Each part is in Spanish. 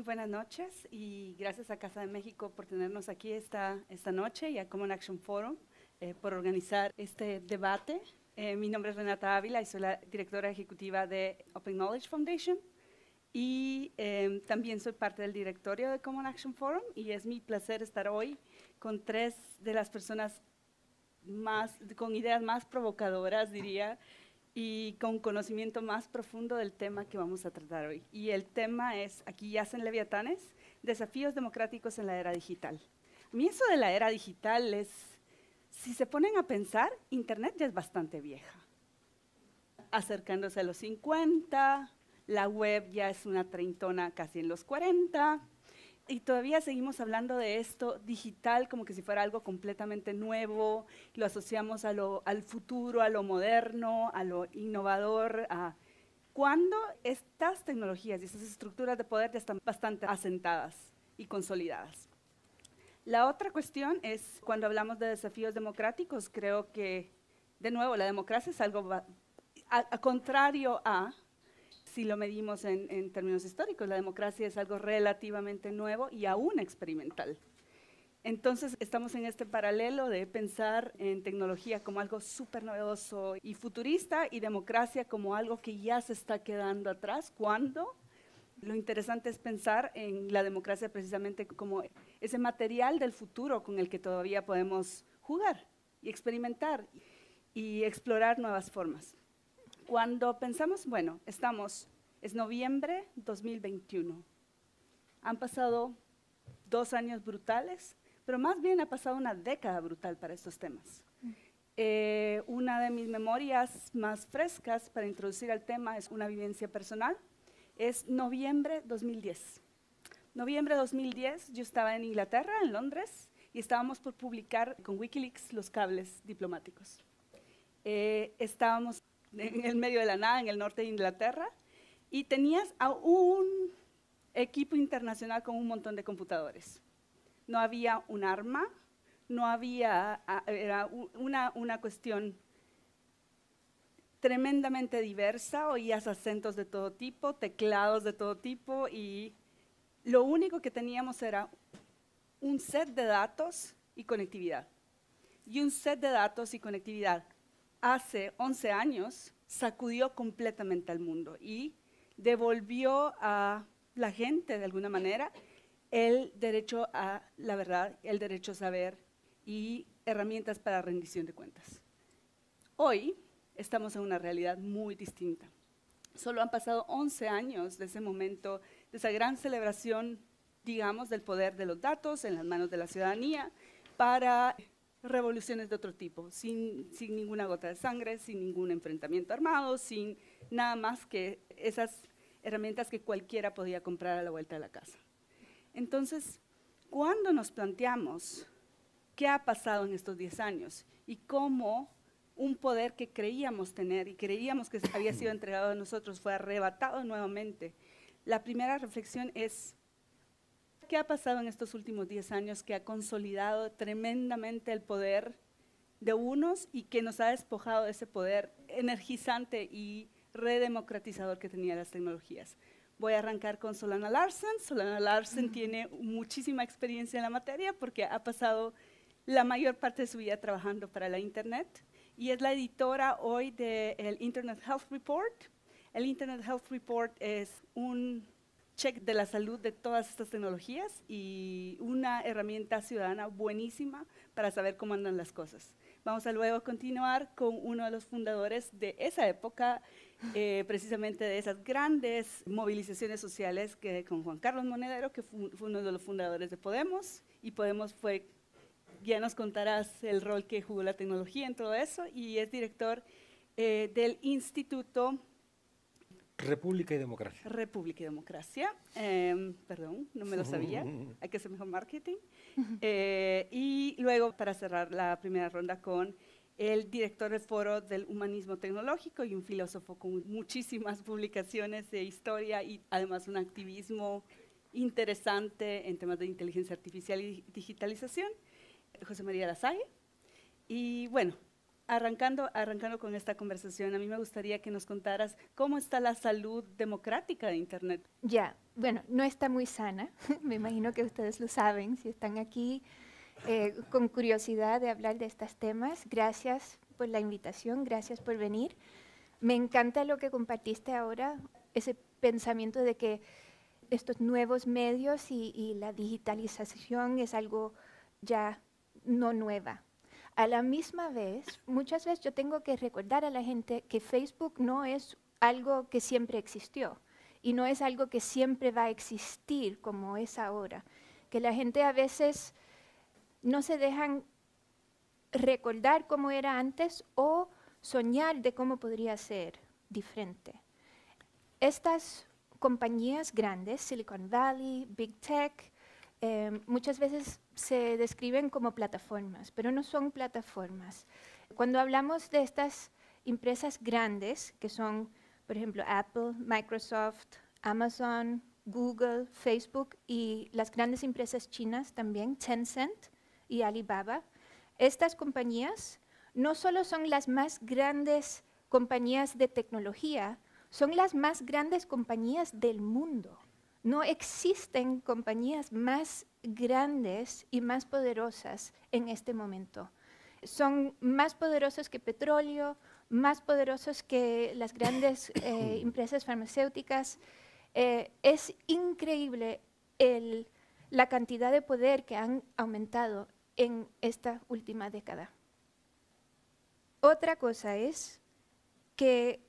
Muy buenas noches y gracias a Casa de México por tenernos aquí esta noche y a Common Action Forum por organizar este debate. Mi nombre es Renata Ávila y soy la directora ejecutiva de Open Knowledge Foundation y también soy parte del directorio de Common Action Forum y es mi placer estar hoy con tres de las personas con ideas más provocadoras, diría, y con conocimiento más profundo del tema que vamos a tratar hoy. Y el tema es, aquí yacen leviatanes, desafíos democráticos en la era digital. A mí eso de la era digital es, si se ponen a pensar, Internet ya es bastante vieja. Acercándose a los 50, la web ya es una treintona casi en los 40, y todavía seguimos hablando de esto digital como que si fuera algo completamente nuevo, lo asociamos al futuro, a lo moderno, a lo innovador, cuando estas tecnologías y estas estructuras de poder ya están bastante asentadas y consolidadas. La otra cuestión es, cuando hablamos de desafíos democráticos, creo que, de nuevo, la democracia es algo a contrario a, si lo medimos en términos históricos, la democracia es algo relativamente nuevo y aún experimental. Entonces, estamos en este paralelo de pensar en tecnología como algo súper novedoso y futurista y democracia como algo que ya se está quedando atrás, cuando lo interesante es pensar en la democracia precisamente como ese material del futuro con el que todavía podemos jugar y experimentar y explorar nuevas formas. Cuando pensamos, bueno, es noviembre 2021. Han pasado 2 años brutales, pero más bien ha pasado una década brutal para estos temas. Una de mis memorias más frescas para introducir al tema es una vivencia personal. Es noviembre 2010. Noviembre 2010, yo estaba en Inglaterra, en Londres, y estábamos por publicar con Wikileaks los cables diplomáticos. Estábamos en el medio de la nada, en el norte de Inglaterra, y tenías a un equipo internacional con un montón de computadores. No había un arma, no había, era una cuestión tremendamente diversa, oías acentos de todo tipo, teclados de todo tipo, y lo único que teníamos era un set de datos y conectividad. Y un set de datos y conectividad hace 11 años sacudió completamente al mundo y devolvió a la gente, de alguna manera, el derecho a la verdad, el derecho a saber y herramientas para rendición de cuentas. Hoy estamos en una realidad muy distinta. Solo han pasado 11 años de ese momento, de esa gran celebración, digamos, del poder de los datos en las manos de la ciudadanía para revoluciones de otro tipo, sin ninguna gota de sangre, sin ningún enfrentamiento armado, sin nada más que esas herramientas que cualquiera podía comprar a la vuelta de la casa. Entonces, cuando nos planteamos qué ha pasado en estos 10 años y cómo un poder que creíamos tener y creíamos que había sido entregado a nosotros fue arrebatado nuevamente, la primera reflexión es: ¿qué ha pasado en estos últimos 10 años que ha consolidado tremendamente el poder de unos y que nos ha despojado de ese poder energizante y redemocratizador que tenían las tecnologías? Voy a arrancar con Solana Larsen. Solana Larsen tiene muchísima experiencia en la materia porque ha pasado la mayor parte de su vida trabajando para la Internet y es la editora hoy del Internet Health Report. El Internet Health Report es un check de la salud de todas estas tecnologías y una herramienta ciudadana buenísima para saber cómo andan las cosas. Vamos a luego continuar con uno de los fundadores de esa época, precisamente de esas grandes movilizaciones sociales, con Juan Carlos Monedero, que fue uno de los fundadores de Podemos, y Podemos fue, ya nos contarás el rol que jugó la tecnología en todo eso, y es director del Instituto República y Democracia. República y Democracia, perdón, no me lo sabía, hay que hacer mejor marketing. Y luego, para cerrar la primera ronda, con el director del Foro del Humanismo Tecnológico y un filósofo con muchísimas publicaciones de historia y además un activismo interesante en temas de inteligencia artificial y digitalización, José María Lasalle. Y bueno, arrancando con esta conversación, a mí me gustaría que nos contaras cómo está la salud democrática de Internet. Ya, bueno, no está muy sana, me imagino que ustedes lo saben, si están aquí con curiosidad de hablar de estos temas. Gracias por la invitación, gracias por venir. Me encanta lo que compartiste ahora, ese pensamiento de que estos nuevos medios y la digitalización es algo ya no nueva. A la misma vez, muchas veces yo tengo que recordar a la gente que Facebook no es algo que siempre existió y no es algo que siempre va a existir como es ahora. Que la gente a veces no se dejan recordar cómo era antes o soñar de cómo podría ser diferente. Estas compañías grandes, Silicon Valley, Big Tech, muchas veces se describen como plataformas, pero no son plataformas. Cuando hablamos de estas empresas grandes, que son, por ejemplo, Apple, Microsoft, Amazon, Google, Facebook y las grandes empresas chinas también, Tencent y Alibaba, estas compañías no solo son las más grandes compañías de tecnología, son las más grandes compañías del mundo. No existen compañías más grandes y más poderosas en este momento. Son más poderosos que petróleo, más poderosos que las grandes empresas farmacéuticas. Es increíble la cantidad de poder que han aumentado en esta última década. Otra cosa es que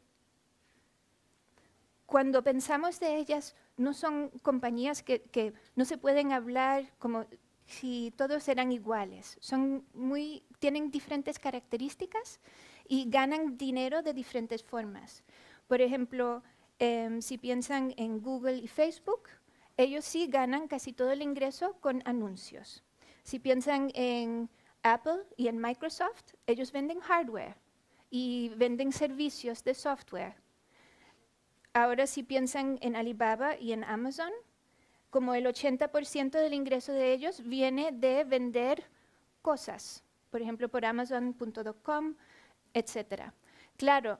cuando pensamos de ellas, no son compañías que no se pueden hablar como si todos eran iguales. Tienen diferentes características y ganan dinero de diferentes formas. Por ejemplo, si piensan en Google y Facebook, ellos sí ganan casi todo el ingreso con anuncios. Si piensan en Apple y en Microsoft, ellos venden hardware y venden servicios de software. Ahora si piensan en Alibaba y en Amazon, como el 80% del ingreso de ellos viene de vender cosas, por ejemplo por Amazon.com, etc. Claro,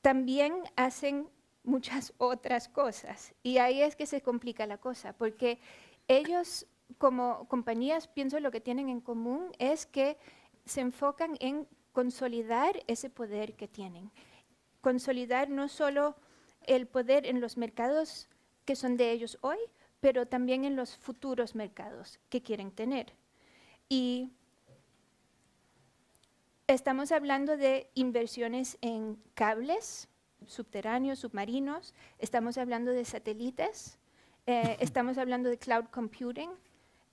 también hacen muchas otras cosas y ahí es que se complica la cosa, porque ellos como compañías, pienso lo que tienen en común es que se enfocan en consolidar ese poder que tienen. Consolidar no solo el poder en los mercados que son de ellos hoy, pero también en los futuros mercados que quieren tener. Y estamos hablando de inversiones en cables subterráneos, submarinos, estamos hablando de satélites, estamos hablando de cloud computing,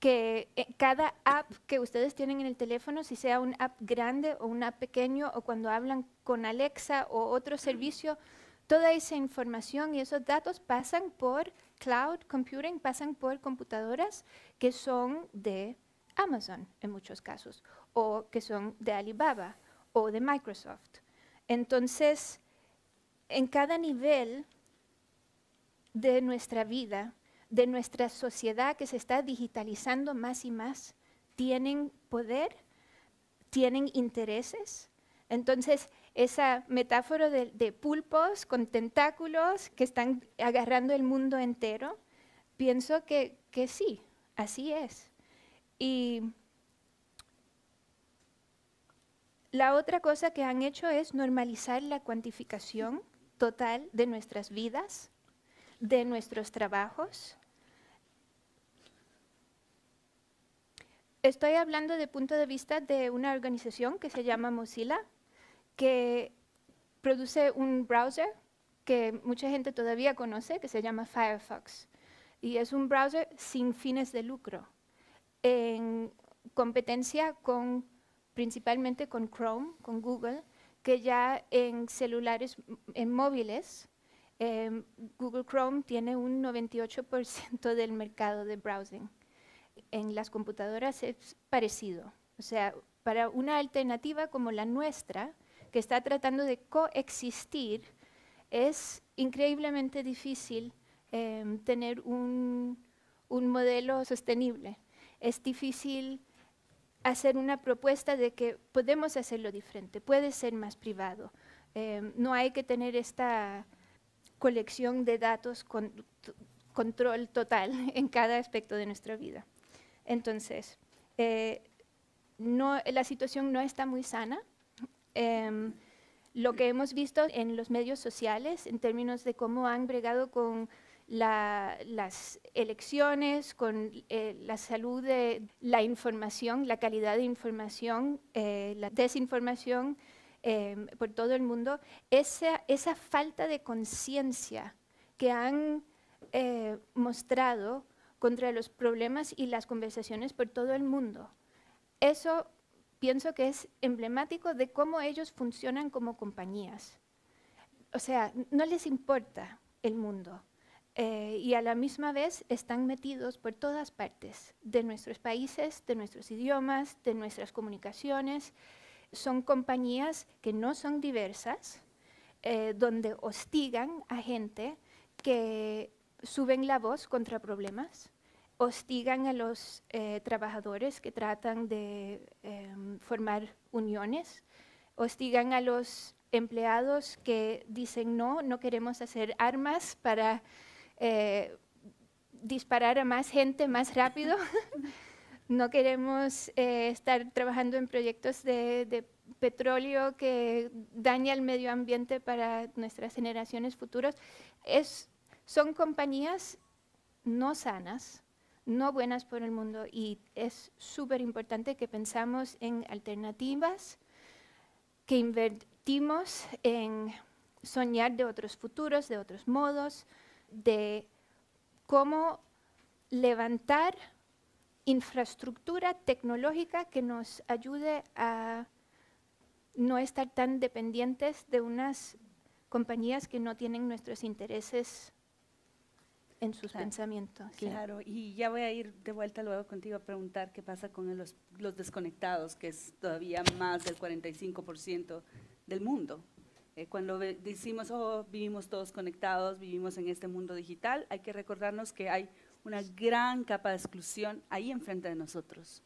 que cada app que ustedes tienen en el teléfono, si sea un app grande o un app pequeño, o cuando hablan con Alexa o otro servicio, toda esa información y esos datos pasan por cloud computing, pasan por computadoras que son de Amazon en muchos casos, o que son de Alibaba o de Microsoft. Entonces, en cada nivel de nuestra vida, de nuestra sociedad que se está digitalizando más y más, tienen poder, tienen intereses. Entonces, esa metáfora de pulpos con tentáculos que están agarrando el mundo entero, pienso que sí, así es. Y la otra cosa que han hecho es normalizar la cuantificación total de nuestras vidas, de nuestros trabajos. Estoy hablando de punto de vista de una organización que se llama Mozilla, que produce un browser que mucha gente todavía conoce, que se llama Firefox. Y es un browser sin fines de lucro, en competencia principalmente con Chrome, con Google, que ya en celulares, en móviles, Google Chrome tiene un 98% del mercado de browsing. En las computadoras es parecido. O sea, para una alternativa como la nuestra, que está tratando de coexistir, es increíblemente difícil tener un modelo sostenible. Es difícil hacer una propuesta de que podemos hacerlo diferente, puede ser más privado. No hay que tener esta colección de datos con control total en cada aspecto de nuestra vida. Entonces, la situación no está muy sana. Lo que hemos visto en los medios sociales en términos de cómo han bregado con las elecciones, con la salud de la información, la calidad de información, la desinformación por todo el mundo, esa falta de conciencia que han mostrado contra los problemas y las conversaciones por todo el mundo. Eso pienso que es emblemático de cómo ellos funcionan como compañías. O sea, no les importa el mundo. Y a la misma vez están metidos por todas partes de nuestros países, de nuestros idiomas, de nuestras comunicaciones. Son compañías que no son diversas, donde hostigan a gente que suben la voz contra problemas, hostigan a los trabajadores que tratan de formar uniones, hostigan a los empleados que dicen no queremos hacer armas para disparar a más gente más rápido, no queremos estar trabajando en proyectos de petróleo que daña el medio ambiente para nuestras generaciones futuras. Son compañías no sanas, no buenas por el mundo, y es súper importante que pensamos en alternativas, que invertimos en soñar de otros futuros, de otros modos, de cómo levantar infraestructura tecnológica que nos ayude a no estar tan dependientes de unas compañías que no tienen nuestros intereses en sus pensamientos. Claro, y ya voy a ir de vuelta luego contigo a preguntar qué pasa con los desconectados, que es todavía más del 45% del mundo. Cuando decimos, vivimos todos conectados, vivimos en este mundo digital, hay que recordarnos que hay una gran capa de exclusión ahí enfrente de nosotros.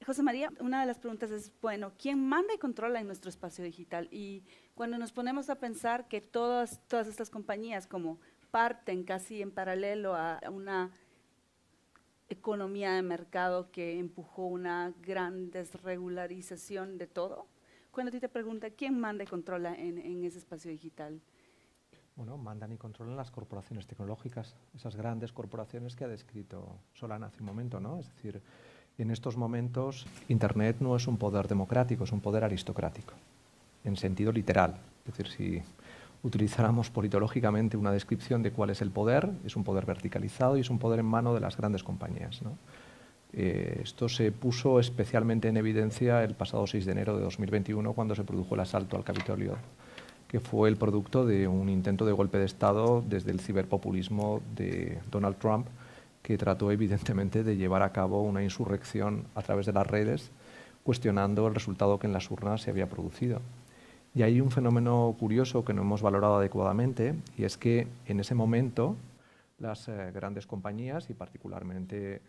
José María, una de las preguntas es, bueno, ¿quién manda y controla en nuestro espacio digital? Y cuando nos ponemos a pensar que todas estas compañías como parten casi en paralelo a una economía de mercado que empujó una gran desregularización de todo, cuando a ti te pregunta quién manda y controla en ese espacio digital. Bueno, mandan y controlan las corporaciones tecnológicas, esas grandes corporaciones que ha descrito Solana hace un momento, ¿no? Es decir, en estos momentos Internet no es un poder democrático, es un poder aristocrático, en sentido literal. Es decir, si utilizáramos politológicamente una descripción de cuál es el poder, es un poder verticalizado y es un poder en mano de las grandes compañías, ¿no? Esto se puso especialmente en evidencia el pasado 6 de enero de 2021, cuando se produjo el asalto al Capitolio, que fue el producto de un intento de golpe de Estado desde el ciberpopulismo de Donald Trump, que trató evidentemente de llevar a cabo una insurrección a través de las redes, cuestionando el resultado que en las urnas se había producido. Y hay un fenómeno curioso que no hemos valorado adecuadamente, y es que en ese momento las grandes compañías, y particularmente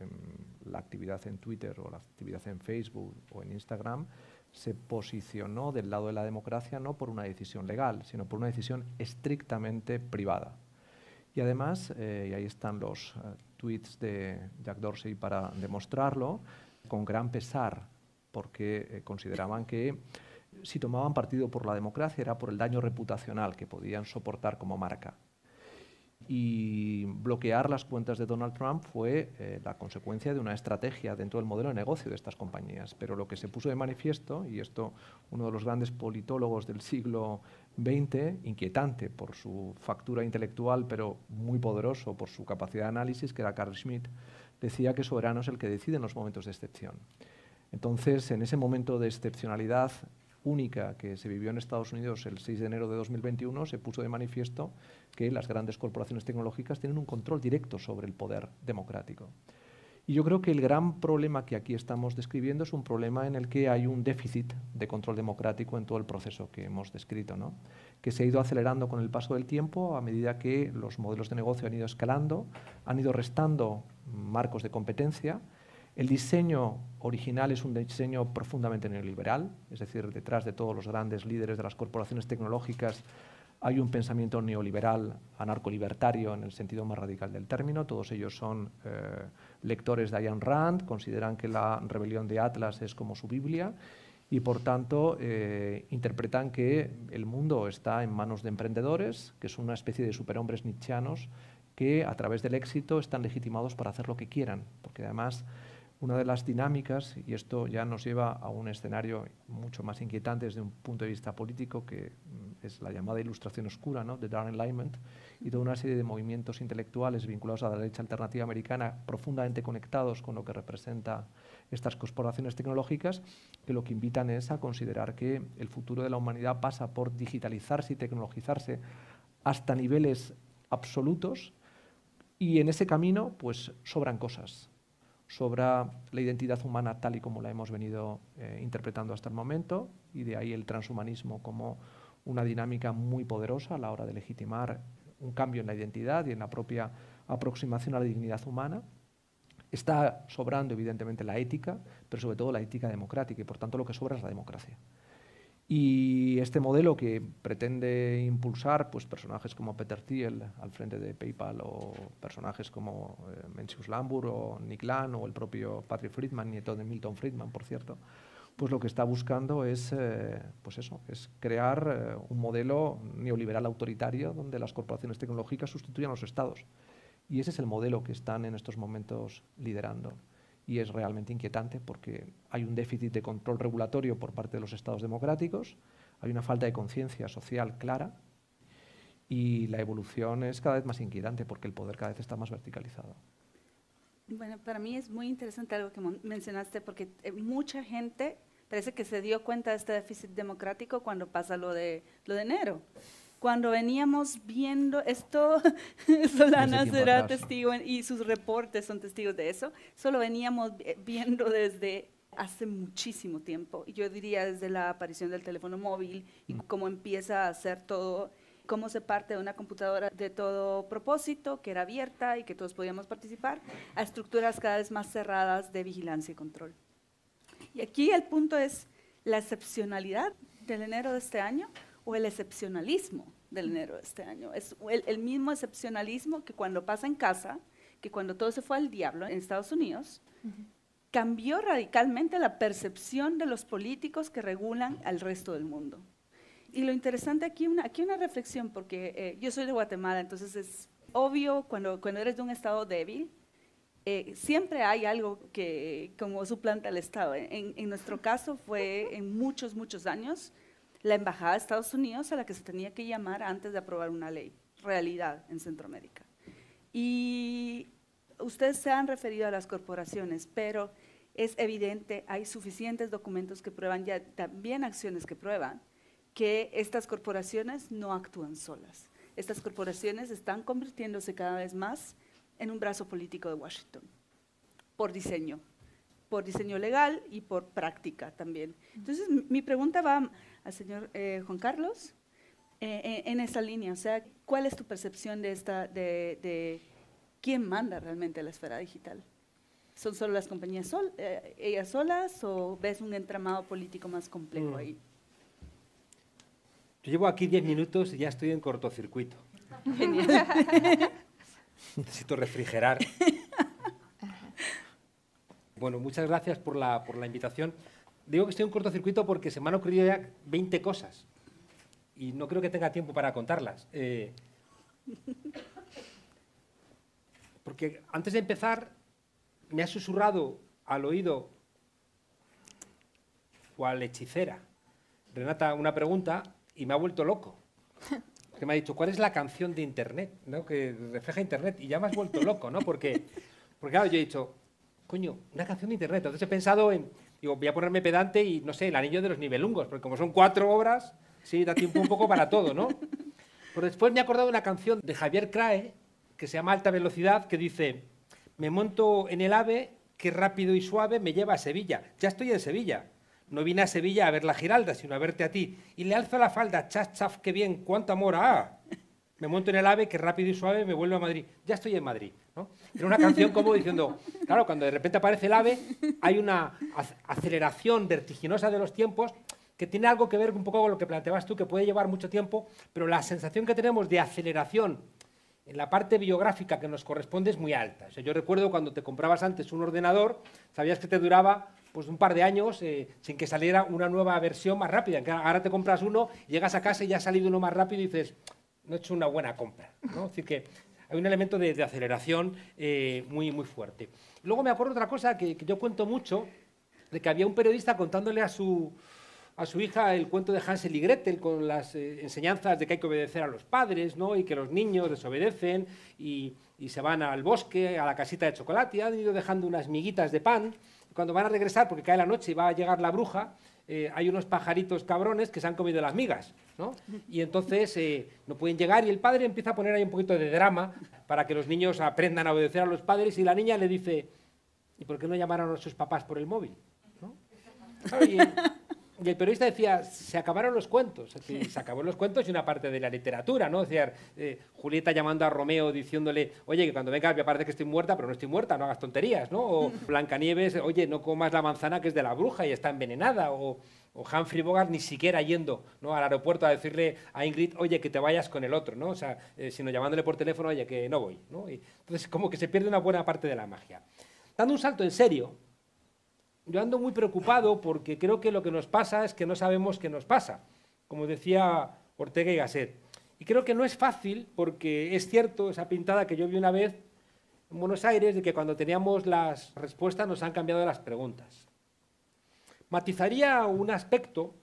la actividad en Twitter o la actividad en Facebook o en Instagram, se posicionó del lado de la democracia no por una decisión legal, sino por una decisión estrictamente privada. Y además, y ahí están los tweets de Jack Dorsey para demostrarlo, con gran pesar, porque consideraban que si tomaban partido por la democracia era por el daño reputacional que podían soportar como marca. Y bloquear las cuentas de Donald Trump fue la consecuencia de una estrategia dentro del modelo de negocio de estas compañías. Pero lo que se puso de manifiesto, y esto uno de los grandes politólogos del siglo XX, inquietante por su factura intelectual, pero muy poderoso por su capacidad de análisis, que era Carl Schmitt, decía que soberano es el que decide en los momentos de excepción. Entonces, en ese momento de excepcionalidad única que se vivió en Estados Unidos el 6 de enero de 2021, se puso de manifiesto que las grandes corporaciones tecnológicas tienen un control directo sobre el poder democrático. Y yo creo que el gran problema que aquí estamos describiendo es un problema en el que hay un déficit de control democrático en todo el proceso que hemos descrito, ¿no? Que se ha ido acelerando con el paso del tiempo a medida que los modelos de negocio han ido escalando, han ido restando marcos de competencia, El diseño original es un diseño profundamente neoliberal, es decir, detrás de todos los grandes líderes de las corporaciones tecnológicas hay un pensamiento neoliberal, anarcolibertario en el sentido más radical del término. Todos ellos son lectores de Ayn Rand, consideran que la rebelión de Atlas es como su Biblia y, por tanto, interpretan que el mundo está en manos de emprendedores, que son una especie de superhombres nietzscheanos que, a través del éxito, están legitimados para hacer lo que quieran, porque además una de las dinámicas, y esto ya nos lleva a un escenario mucho más inquietante desde un punto de vista político, que es la llamada ilustración oscura, ¿no?, de Dark Enlightenment, y toda una serie de movimientos intelectuales vinculados a la derecha alternativa americana, profundamente conectados con lo que representa estas corporaciones tecnológicas, que lo que invitan es a considerar que el futuro de la humanidad pasa por digitalizarse y tecnologizarse hasta niveles absolutos, y en ese camino pues sobran cosas. Sobra la identidad humana tal y como la hemos venido interpretando hasta el momento, y de ahí el transhumanismo como una dinámica muy poderosa a la hora de legitimar un cambio en la identidad y en la propia aproximación a la dignidad humana. Está sobrando, evidentemente, la ética, pero sobre todo la ética democrática, y por tanto lo que sobra es la democracia. Y este modelo que pretende impulsar pues, personajes como Peter Thiel al frente de PayPal, o personajes como Mencius Lambur o Nick Land o el propio Patrick Friedman, nieto de Milton Friedman, por cierto, pues lo que está buscando es, pues eso, es crear un modelo neoliberal autoritario donde las corporaciones tecnológicas sustituyan a los estados. Y ese es el modelo que están en estos momentos liderando. Y es realmente inquietante porque hay un déficit de control regulatorio por parte de los estados democráticos, hay una falta de conciencia social clara y la evolución es cada vez más inquietante porque el poder cada vez está más verticalizado. Bueno, para mí es muy interesante algo que mencionaste, porque mucha gente parece que se dio cuenta de este déficit democrático cuando pasa lo de enero. Cuando veníamos viendo esto, Solana será testigo y sus reportes son testigos de eso, solo veníamos viendo desde hace muchísimo tiempo, y yo diría desde la aparición del teléfono móvil y cómo empieza a hacer todo, cómo se parte de una computadora de todo propósito, que era abierta y que todos podíamos participar, a estructuras cada vez más cerradas de vigilancia y control. Y aquí el punto es la excepcionalidad del enero de este año, o el excepcionalismo del enero de este año. Es el mismo excepcionalismo que cuando pasa en casa, que cuando todo se fue al diablo en Estados Unidos, cambió radicalmente la percepción de los políticos que regulan al resto del mundo. Y lo interesante aquí una reflexión, porque yo soy de Guatemala, entonces es obvio cuando eres de un estado débil, siempre hay algo que como suplanta al Estado. En nuestro caso fue en muchos años la Embajada de Estados Unidos a la que se tenía que llamar antes de aprobar una ley, realidad en Centroamérica. Y ustedes se han referido a las corporaciones, pero es evidente, hay suficientes documentos que prueban, ya también acciones que prueban, que estas corporaciones no actúan solas. Estas corporaciones están convirtiéndose cada vez más en un brazo político de Washington, por diseño legal y por práctica también. Entonces, mi pregunta va al señor Juan Carlos en esa línea. O sea, ¿cuál es tu percepción de quién manda realmente la esfera digital? ¿Son solo las compañías ellas solas, o ves un entramado político más complejo ahí? Yo llevo aquí 10 minutos y ya estoy en cortocircuito. Genial. Necesito refrigerar. Bueno, muchas gracias por la invitación. Digo que estoy en cortocircuito porque se me han ocurrido ya 20 cosas y no creo que tenga tiempo para contarlas. Porque antes de empezar me ha susurrado al oído cual hechicera Renata una pregunta y me ha vuelto loco. Que me ha dicho, ¿cuál es la canción de Internet, ¿no?, que refleja Internet? Y ya me has vuelto loco, ¿no? Porque claro, yo he dicho, coño, una canción de Internet. Entonces he pensado en, digo, voy a ponerme pedante y, no sé, El anillo de los Nibelungos, porque como son 4 obras, sí, da tiempo un poco para todo, ¿no? Pero después me he acordado de una canción de Javier Crae, que se llama Alta Velocidad, que dice, me monto en el AVE, que rápido y suave me lleva a Sevilla. Ya estoy en Sevilla. No vine a Sevilla a ver la Giralda, sino a verte a ti. Y le alzo la falda, chaf, chaf, qué bien, cuánto amor, ¡ah! me monto en el AVE, que rápido y suave me vuelvo a Madrid. Ya estoy en Madrid, ¿no? Era una canción como diciendo, claro, cuando de repente aparece el AVE, hay una aceleración vertiginosa de los tiempos que tiene algo que ver un poco con lo que planteabas tú, que puede llevar mucho tiempo, pero la sensación que tenemos de aceleración en la parte biográfica que nos corresponde es muy alta. O sea, yo recuerdo cuando te comprabas antes un ordenador, sabías que te duraba pues un par de años sin que saliera una nueva versión más rápida. Ahora te compras uno, llegas a casa y ya ha salido uno más rápido y dices, no he hecho una buena compra, ¿no? Es decir, que hay un elemento de aceleración muy, muy fuerte. Luego me acuerdo otra cosa que yo cuento mucho, de que había un periodista contándole a su hija el cuento de Hansel y Gretel con las enseñanzas de que hay que obedecer a los padres, ¿no? Y que los niños desobedecen y se van al bosque, a la casita de chocolate, y han ido dejando unas miguitas de pan. Y cuando van a regresar, porque cae la noche y va a llegar la bruja, hay unos pajaritos cabrones que se han comido las migas, ¿no? Y entonces no pueden llegar y el padre empieza a poner ahí un poquito de drama para que los niños aprendan a obedecer a los padres y la niña le dice, ¿y por qué no llamaron a sus papás por el móvil? ¿No? Y el periodista decía, se acabaron los cuentos. Es decir, se acabaron los cuentos y una parte de la literatura, ¿no? Decía, Julieta llamando a Romeo diciéndole, oye, que cuando vengas me parece que estoy muerta, pero no estoy muerta, no hagas tonterías, ¿no? O Blancanieves, oye, no comas la manzana que es de la bruja y está envenenada. O Humphrey Bogart ni siquiera yendo, ¿no?, al aeropuerto a decirle a Ingrid, oye, que te vayas con el otro, ¿no? O sea, sino llamándole por teléfono, oye, que no voy, ¿no? Y entonces, como que se pierde una buena parte de la magia. Dando un salto en serio, yo ando muy preocupado porque creo que lo que nos pasa es que no sabemos qué nos pasa, como decía Ortega y Gasset. Y creo que no es fácil porque es cierto esa pintada que yo vi una vez en Buenos Aires de que cuando teníamos las respuestas nos han cambiado las preguntas. Matizaría un aspecto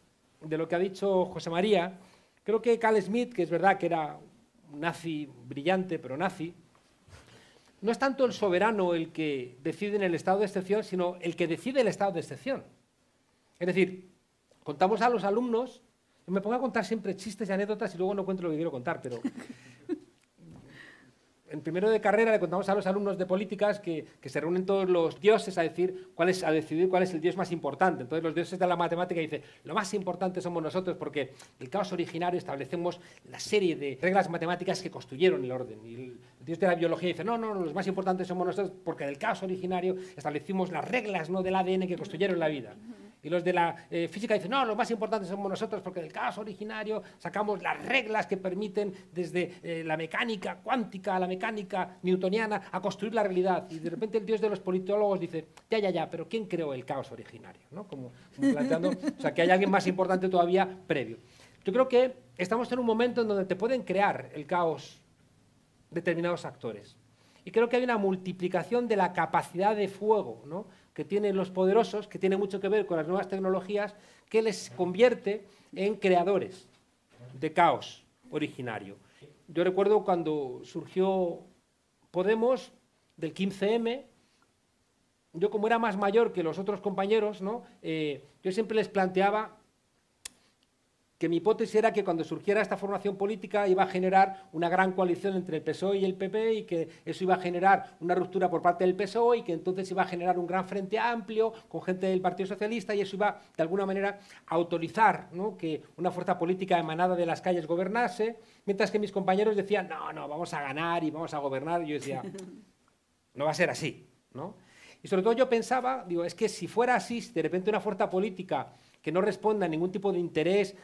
de lo que ha dicho José María. Creo que Carl Schmitt, que es verdad que era un nazi brillante, pero nazi, no es tanto el soberano el que decide en el estado de excepción, sino el que decide el estado de excepción. Es decir, contamos a los alumnos, yo me pongo a contar siempre chistes y anécdotas y luego no cuento lo que quiero contar, pero en primero de carrera le contamos a los alumnos de políticas que se reúnen todos los dioses a decidir cuál es el dios más importante. Entonces los dioses de la matemática dicen, lo más importante somos nosotros porque el caos originario establecemos la serie de reglas matemáticas que construyeron el orden. Y el dios de la biología dice, no, los más importantes somos nosotros porque del caos originario establecimos las reglas, ¿no?, del ADN que construyeron la vida. Y los de la física dicen, no, los más importantes somos nosotros porque del caos originario sacamos las reglas que permiten desde la mecánica cuántica a la mecánica newtoniana a construir la realidad. Y de repente el dios de los politólogos dice, ya, pero ¿quién creó el caos originario? ¿No? Como planteando, o sea, que hay alguien más importante todavía previo. Yo creo que estamos en un momento en donde te pueden crear el caos determinados actores. Y creo que hay una multiplicación de la capacidad de fuego, ¿no?, que tienen los poderosos, que tiene mucho que ver con las nuevas tecnologías, que les convierte en creadores de caos originario. Yo recuerdo cuando surgió Podemos, del 15M, yo como era más mayor que los otros compañeros, ¿no?, yo siempre les planteaba que mi hipótesis era que cuando surgiera esta formación política iba a generar una gran coalición entre el PSOE y el PP y que eso iba a generar una ruptura por parte del PSOE y que entonces iba a generar un gran frente amplio con gente del Partido Socialista y eso iba de alguna manera a autorizar, ¿no?, que una fuerza política emanada de las calles gobernase, mientras que mis compañeros decían, no, vamos a ganar y vamos a gobernar. Y yo decía, no va a ser así, ¿no? Y sobre todo yo pensaba, digo, es que si fuera así, si de repente una fuerza política que no responda a ningún tipo de interés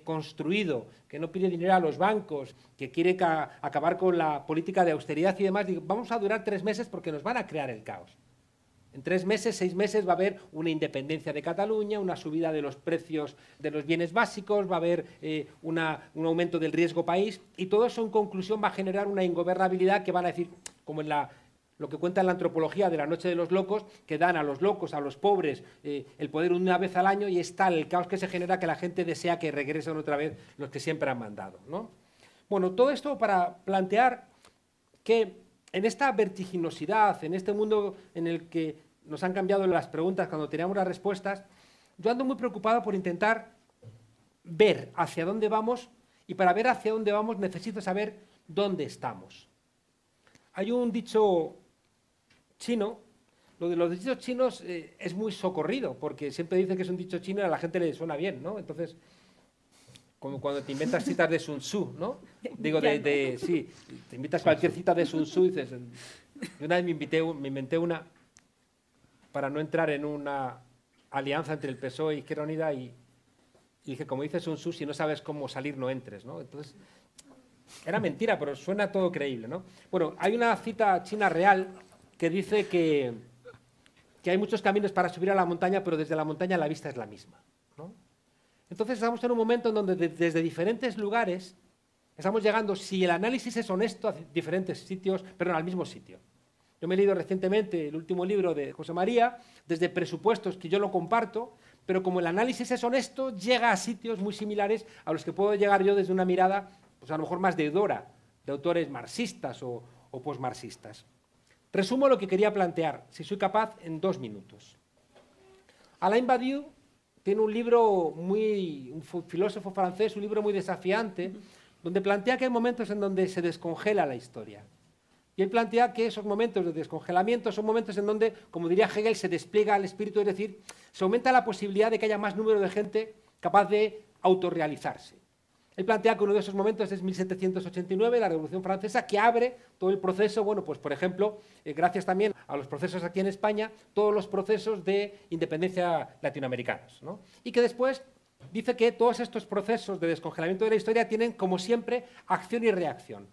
construido, que no pide dinero a los bancos, que quiere acabar con la política de austeridad y demás, digo, vamos a durar 3 meses porque nos van a crear el caos. En 3 meses, 6 meses va a haber una independencia de Cataluña, una subida de los precios de los bienes básicos, va a haber un aumento del riesgo país y todo eso en conclusión va a generar una ingobernabilidad que van a decir, como en lo que cuenta en la antropología de la noche de los locos, que dan a los locos, a los pobres, el poder una vez al año y es tal el caos que se genera que la gente desea que regresen otra vez los que siempre han mandado, ¿no? Bueno, todo esto para plantear que en esta vertiginosidad, en este mundo en el que nos han cambiado las preguntas cuando teníamos las respuestas, yo ando muy preocupado por intentar ver hacia dónde vamos y para ver hacia dónde vamos necesito saber dónde estamos. Hay un dicho chino, lo de los dichos chinos es muy socorrido, porque siempre dicen que es un dicho chino y a la gente le suena bien, ¿no? Entonces, como cuando te inventas citas de Sun Tzu, ¿no? Digo, sí, te inventas cualquier cita de Sun Tzu y dices... Yo una vez me inventé una para no entrar en una alianza entre el PSOE y Izquierda Unida y dije, como dice Sun Tzu, si no sabes cómo salir, no entres, ¿no? Entonces, era mentira, pero suena todo creíble, ¿no? Bueno, hay una cita china real que dice que hay muchos caminos para subir a la montaña, pero desde la montaña la vista es la misma, ¿no? Entonces estamos en un momento en donde desde diferentes lugares estamos llegando, si el análisis es honesto, a diferentes sitios, pero al mismo sitio. Yo me he leído recientemente el último libro de José María, desde presupuestos que yo lo comparto, pero como el análisis es honesto, llega a sitios muy similares a los que puedo llegar yo desde una mirada, pues a lo mejor más deudora, de autores marxistas o posmarxistas. Resumo lo que quería plantear, si soy capaz, en 2 minutos. Alain Badiou tiene un libro un filósofo francés, un libro muy desafiante, donde plantea que hay momentos en donde se descongela la historia. Y él plantea que esos momentos de descongelamiento son momentos en donde, como diría Hegel, se despliega el espíritu, es decir, se aumenta la posibilidad de que haya más número de gente capaz de autorrealizarse. Él plantea que uno de esos momentos es 1789, la Revolución Francesa, que abre todo el proceso, bueno, pues por ejemplo, gracias también a los procesos aquí en España, todos los procesos de independencia latinoamericanos, ¿no? Y que después dice que todos estos procesos de descongelamiento de la historia tienen, como siempre, acción y reacción.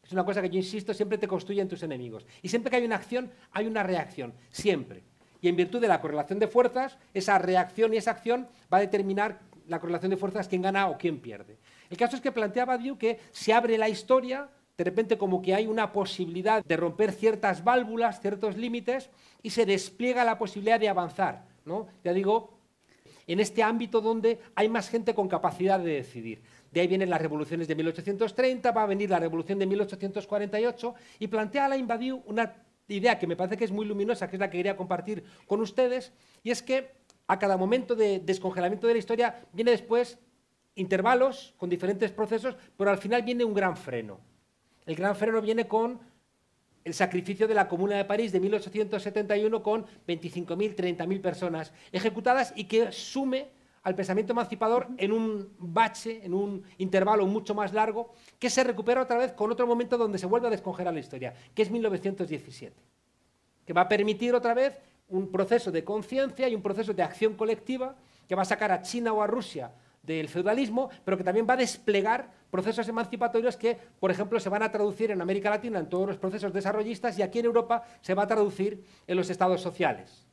Es una cosa que yo insisto, siempre te construyen tus enemigos. Y siempre que hay una acción, hay una reacción, siempre. Y en virtud de la correlación de fuerzas, esa reacción y esa acción va a determinar la correlación de fuerzas, quién gana o quién pierde. El caso es que planteaba Badiou que se abre la historia, de repente como que hay una posibilidad de romper ciertas válvulas, ciertos límites, y se despliega la posibilidad de avanzar, ¿no? Ya digo, en este ámbito donde hay más gente con capacidad de decidir. De ahí vienen las revoluciones de 1830, va a venir la revolución de 1848, y plantea Alain Badiou una idea que me parece que es muy luminosa, que es la que quería compartir con ustedes, y es que a cada momento de descongelamiento de la historia viene después intervalos con diferentes procesos, pero al final viene un gran freno. El gran freno viene con el sacrificio de la Comuna de París de 1871 con 25.000, 30.000 personas ejecutadas y que sume al pensamiento emancipador en un bache, en un intervalo mucho más largo, que se recupera otra vez con otro momento donde se vuelve a descongelar la historia, que es 1917, que va a permitir otra vez un proceso de conciencia y un proceso de acción colectiva que va a sacar a China o a Rusia del feudalismo, pero que también va a desplegar procesos emancipatorios que, por ejemplo, se van a traducir en América Latina en todos los procesos desarrollistas y aquí en Europa se va a traducir en los estados sociales.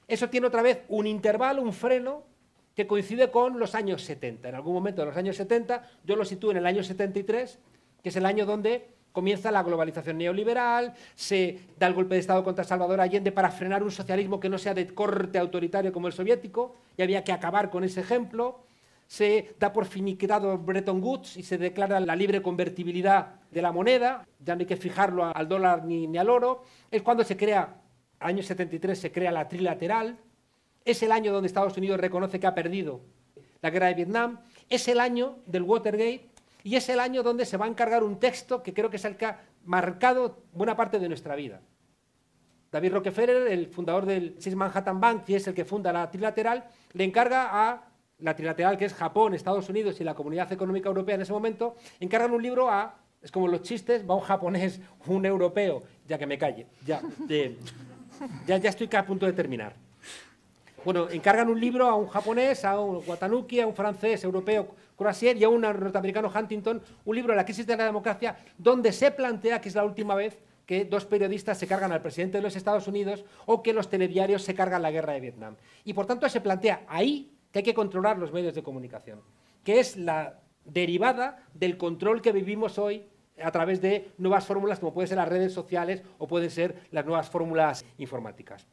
Eso tiene otra vez un intervalo, un freno, que coincide con los años 70. En algún momento de los años 70, yo lo sitúo en el año 73, que es el año donde comienza la globalización neoliberal, se da el golpe de Estado contra Salvador Allende para frenar un socialismo que no sea de corte autoritario como el soviético, y había que acabar con ese ejemplo. Se da por finiquitado Bretton Woods y se declara la libre convertibilidad de la moneda, ya no hay que fijarlo al dólar ni al oro. Es cuando se crea, año 73, se crea la trilateral. Es el año donde Estados Unidos reconoce que ha perdido la guerra de Vietnam. Es el año del Watergate y es el año donde se va a encargar un texto que creo que es el que ha marcado buena parte de nuestra vida. David Rockefeller, el fundador del Six Manhattan Bank, que es el que funda la trilateral, le encarga a la trilateral, que es Japón, Estados Unidos y la Comunidad Económica Europea en ese momento, encargan un libro a, es como los chistes, va un japonés, un europeo, ya que me calle, ya estoy a punto de terminar. Bueno, encargan un libro a un japonés, a un Watanuki, a un francés, europeo, Croisier, y a un norteamericano, Huntington, un libro de la crisis de la democracia, donde se plantea que es la última vez que 2 periodistas se cargan al presidente de los Estados Unidos o que los telediarios se cargan la guerra de Vietnam. Y por tanto se plantea ahí que hay que controlar los medios de comunicación, que es la derivada del control que vivimos hoy a través de nuevas fórmulas como pueden ser las redes sociales o pueden ser las nuevas fórmulas informáticas.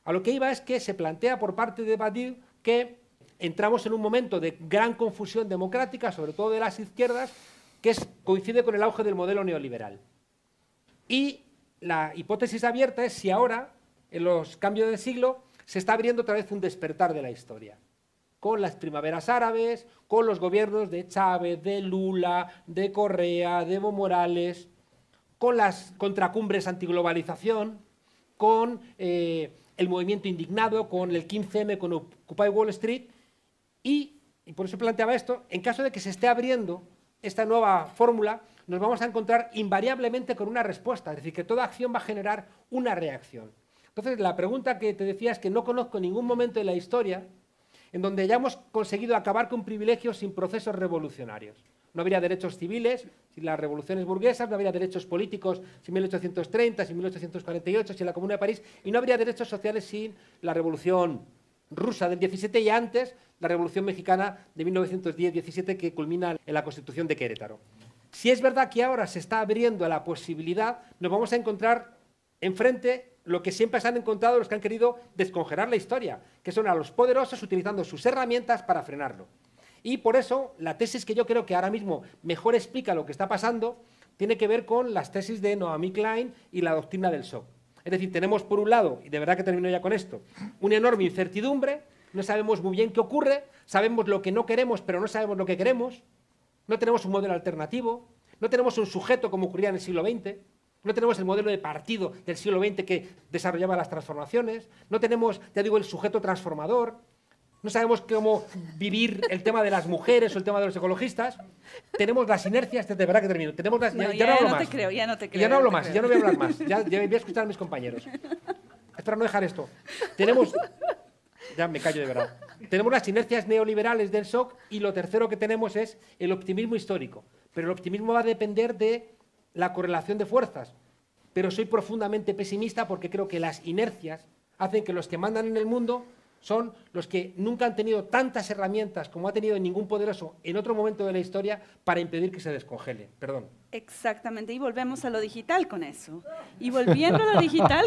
A lo que iba es que se plantea por parte de Badiou que entramos en un momento de gran confusión democrática, sobre todo de las izquierdas, que coincide con el auge del modelo neoliberal. Y la hipótesis abierta es si ahora, en los cambios de siglo, se está abriendo otra vez un despertar de la historia, con las primaveras árabes, con los gobiernos de Chávez, de Lula, de Correa, de Evo Morales, con las contracumbres antiglobalización, con el movimiento indignado, con el 15M, con Occupy Wall Street, y y por eso planteaba esto, en caso de que se esté abriendo esta nueva fórmula, nos vamos a encontrar invariablemente con una respuesta, es decir, que toda acción va a generar una reacción. Entonces, la pregunta que te decía es que no conozco ningún momento de la historia en donde hayamos conseguido acabar con privilegios sin procesos revolucionarios. No habría derechos civiles sin las revoluciones burguesas, no habría derechos políticos sin 1830, sin 1848, sin la Comuna de París, y no habría derechos sociales sin la Revolución Rusa del 17 y antes la Revolución Mexicana de 1910-17 que culmina en la Constitución de Querétaro. Si es verdad que ahora se está abriendo la posibilidad, nos vamos a encontrar enfrente lo que siempre se han encontrado los que han querido descongelar la historia, que son a los poderosos utilizando sus herramientas para frenarlo. Y por eso la tesis que yo creo que ahora mismo mejor explica lo que está pasando tiene que ver con las tesis de Naomi Klein y la doctrina del shock. Es decir, tenemos por un lado, y de verdad que termino ya con esto, una enorme incertidumbre, no sabemos muy bien qué ocurre, sabemos lo que no queremos pero no sabemos lo que queremos, no tenemos un modelo alternativo, no tenemos un sujeto como ocurría en el siglo XX, no tenemos el modelo de partido del siglo XX que desarrollaba las transformaciones, no tenemos, ya digo, el sujeto transformador, no sabemos cómo vivir el tema de las mujeres o el tema de los ecologistas, tenemos las inercias, de verdad que termino, tenemos las, No, ya no hablo no más. te creo, ya no te creo. Ya no hablo más, ya no voy a hablar más, ya voy a escuchar a mis compañeros. Espera, no dejar esto. Tenemos, ya me callo de verdad, tenemos las inercias neoliberales del shock y lo tercero que tenemos es el optimismo histórico, pero el optimismo va a depender de la correlación de fuerzas, pero soy profundamente pesimista porque creo que las inercias hacen que los que mandan en el mundo son los que nunca han tenido tantas herramientas como ha tenido ningún poderoso en otro momento de la historia para impedir que se descongele. Perdón. Exactamente, y volvemos a lo digital con eso. Y volviendo a lo digital,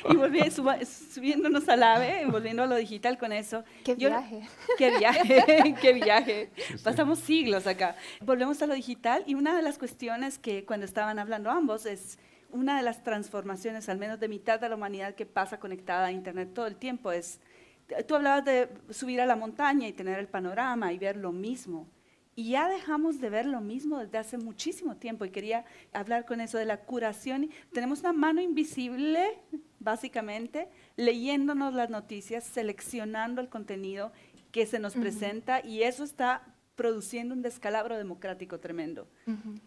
y subiéndonos al AVE, y volviendo a lo digital con eso. ¡Qué viaje! ¡Qué viaje! ¡Qué viaje! Sí, sí. Pasamos siglos acá. Volvemos a lo digital y una de las cuestiones que cuando estaban hablando ambos es una de las transformaciones, al menos de mitad de la humanidad que pasa conectada a Internet todo el tiempo es, tú hablabas de subir a la montaña y tener el panorama y ver lo mismo. Y ya dejamos de ver lo mismo desde hace muchísimo tiempo y quería hablar con eso de la curación. Tenemos una mano invisible, básicamente, leyéndonos las noticias, seleccionando el contenido que se nos presenta y eso está produciendo un descalabro democrático tremendo.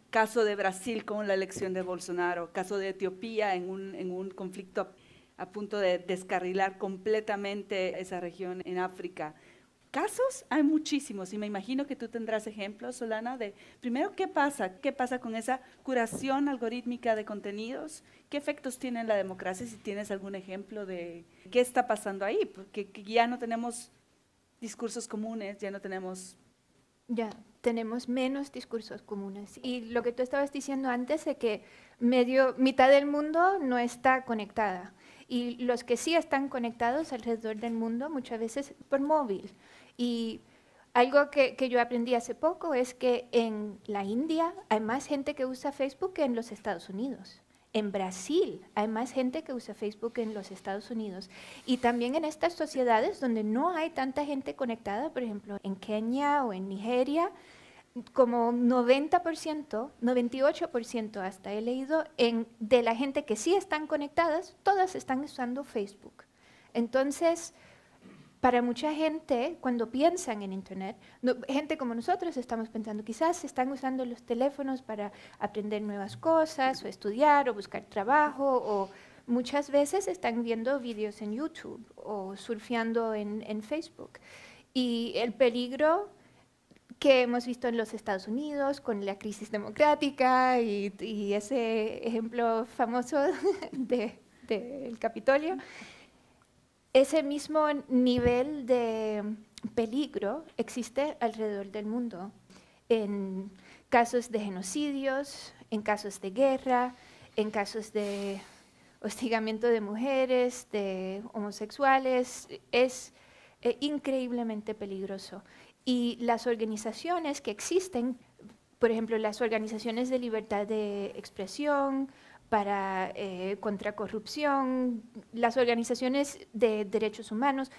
Caso de Brasil con la elección de Bolsonaro, caso de Etiopía en un conflicto a punto de descarrilar completamente esa región en África. Casos hay muchísimos y me imagino que tú tendrás ejemplos, Solana, de primero qué pasa con esa curación algorítmica de contenidos, qué efectos tiene en la democracia, si tienes algún ejemplo de qué está pasando ahí, porque ya no tenemos discursos comunes, ya no tenemos... Ya, tenemos menos discursos comunes. Y lo que tú estabas diciendo antes de que mitad del mundo no está conectada. Y los que sí están conectados alrededor del mundo, muchas veces por móvil. Y algo que yo aprendí hace poco es que en la India hay más gente que usa Facebook que en los Estados Unidos. En Brasil hay más gente que usa Facebook en los Estados Unidos. Y también en estas sociedades donde no hay tanta gente conectada, por ejemplo, en Kenia o en Nigeria, como 90%, 98% hasta he leído, de la gente que sí están conectadas, todas están usando Facebook. Entonces, para mucha gente, cuando piensan en Internet, gente como nosotros estamos pensando, quizás están usando los teléfonos para aprender nuevas cosas, o estudiar, o buscar trabajo, o muchas veces están viendo vídeos en YouTube, o surfeando en Facebook. Y el peligro que hemos visto en los Estados Unidos con la crisis democrática y ese ejemplo famoso del Capitolio, ese mismo nivel de peligro existe alrededor del mundo, en casos de genocidios, en casos de guerra, en casos de hostigamiento de mujeres, de homosexuales, es increíblemente peligroso. Y las organizaciones que existen, por ejemplo, las organizaciones de libertad de expresión, contra corrupción, las organizaciones de derechos humanos,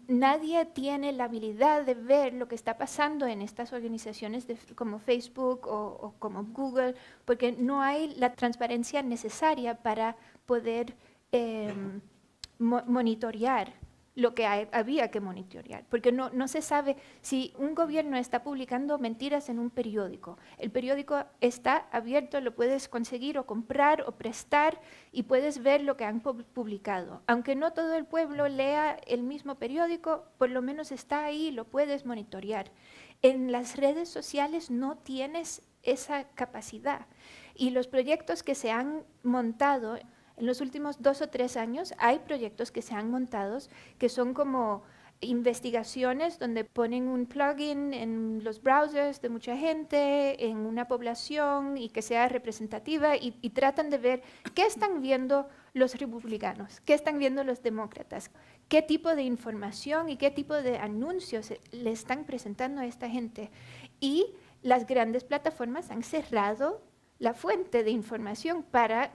nadie tiene la habilidad de ver lo que está pasando en estas organizaciones como Facebook o como Google, porque no hay la transparencia necesaria para poder monitorear lo que había que monitorear, porque no se sabe si un gobierno está publicando mentiras en un periódico. El periódico está abierto, lo puedes conseguir o comprar o prestar y puedes ver lo que han publicado. Aunque no todo el pueblo lea el mismo periódico, por lo menos está ahí y lo puedes monitorear. En las redes sociales no tienes esa capacidad. Y los proyectos que se han montado en los últimos 2 o 3 años, hay proyectos que se han montado que son como investigaciones donde ponen un plugin en los browsers de mucha gente, en una población y que sea representativa y tratan de ver qué están viendo los republicanos, qué están viendo los demócratas, qué tipo de información y qué tipo de anuncios le están presentando a esta gente. Y las grandes plataformas han cerrado la fuente de información para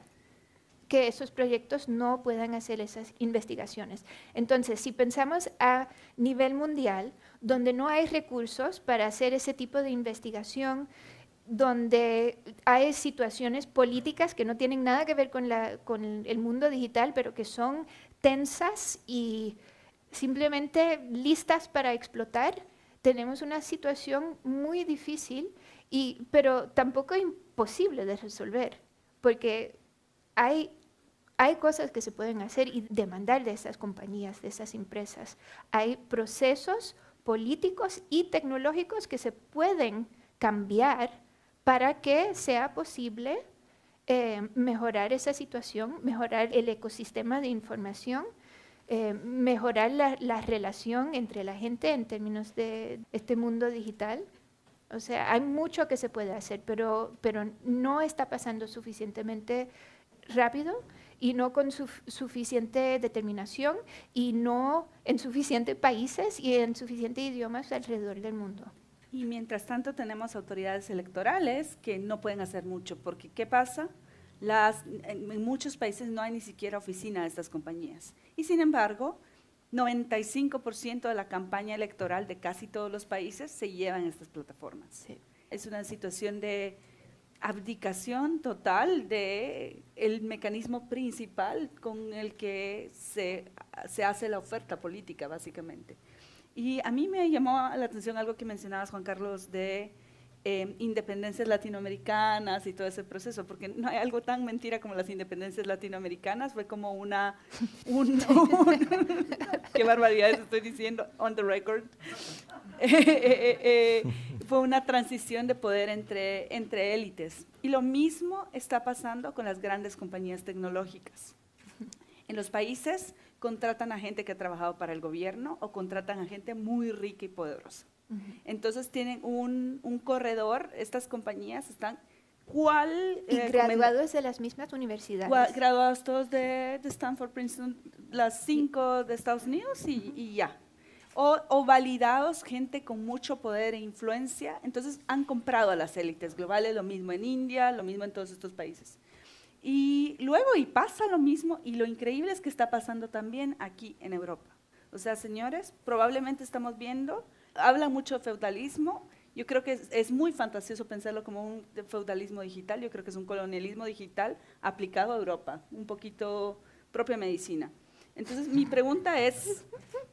que esos proyectos no puedan hacer esas investigaciones. Entonces, si pensamos a nivel mundial, donde no hay recursos para hacer ese tipo de investigación, donde hay situaciones políticas que no tienen nada que ver con el mundo digital, pero que son tensas y simplemente listas para explotar, tenemos una situación muy difícil, pero tampoco imposible de resolver, porque hay cosas que se pueden hacer y demandar de esas compañías, de esas empresas. Hay procesos políticos y tecnológicos que se pueden cambiar para que sea posible mejorar esa situación, mejorar el ecosistema de información, mejorar la relación entre la gente en términos de este mundo digital. O sea, hay mucho que se puede hacer, pero no está pasando suficientemente rápido y no con suficiente determinación y no en suficientes países y en suficientes idiomas alrededor del mundo. Y mientras tanto tenemos autoridades electorales que no pueden hacer mucho, porque ¿qué pasa? En muchos países no hay ni siquiera oficina de estas compañías. Y sin embargo, 95% de la campaña electoral de casi todos los países se lleva en estas plataformas. Sí. Es una situación de abdicación total del mecanismo principal con el que se hace la oferta política, básicamente. Y a mí me llamó la atención algo que mencionabas, Juan Carlos, de independencias latinoamericanas y todo ese proceso, porque no hay algo tan mentira como las independencias latinoamericanas, fue como qué barbaridades estoy diciendo, on the record. Fue una transición de poder entre élites. Y lo mismo está pasando con las grandes compañías tecnológicas. En los países contratan a gente que ha trabajado para el gobierno o contratan a gente muy rica y poderosa. Entonces tienen un corredor, estas compañías están y graduados de las mismas universidades. Graduados todos de Stanford, Princeton, las 5 de Estados Unidos y ya. O validados, gente con mucho poder e influencia. Entonces han comprado a las élites globales, lo mismo en India, lo mismo en todos estos países. Y luego, pasa lo mismo, y lo increíble es que está pasando también aquí en Europa. O sea, señores, probablemente estamos viendo, habla mucho de feudalismo. Yo creo que es muy fantasioso pensarlo como un feudalismo digital. Yo creo que es un colonialismo digital aplicado a Europa, un poquito propia medicina. Entonces, mi pregunta es,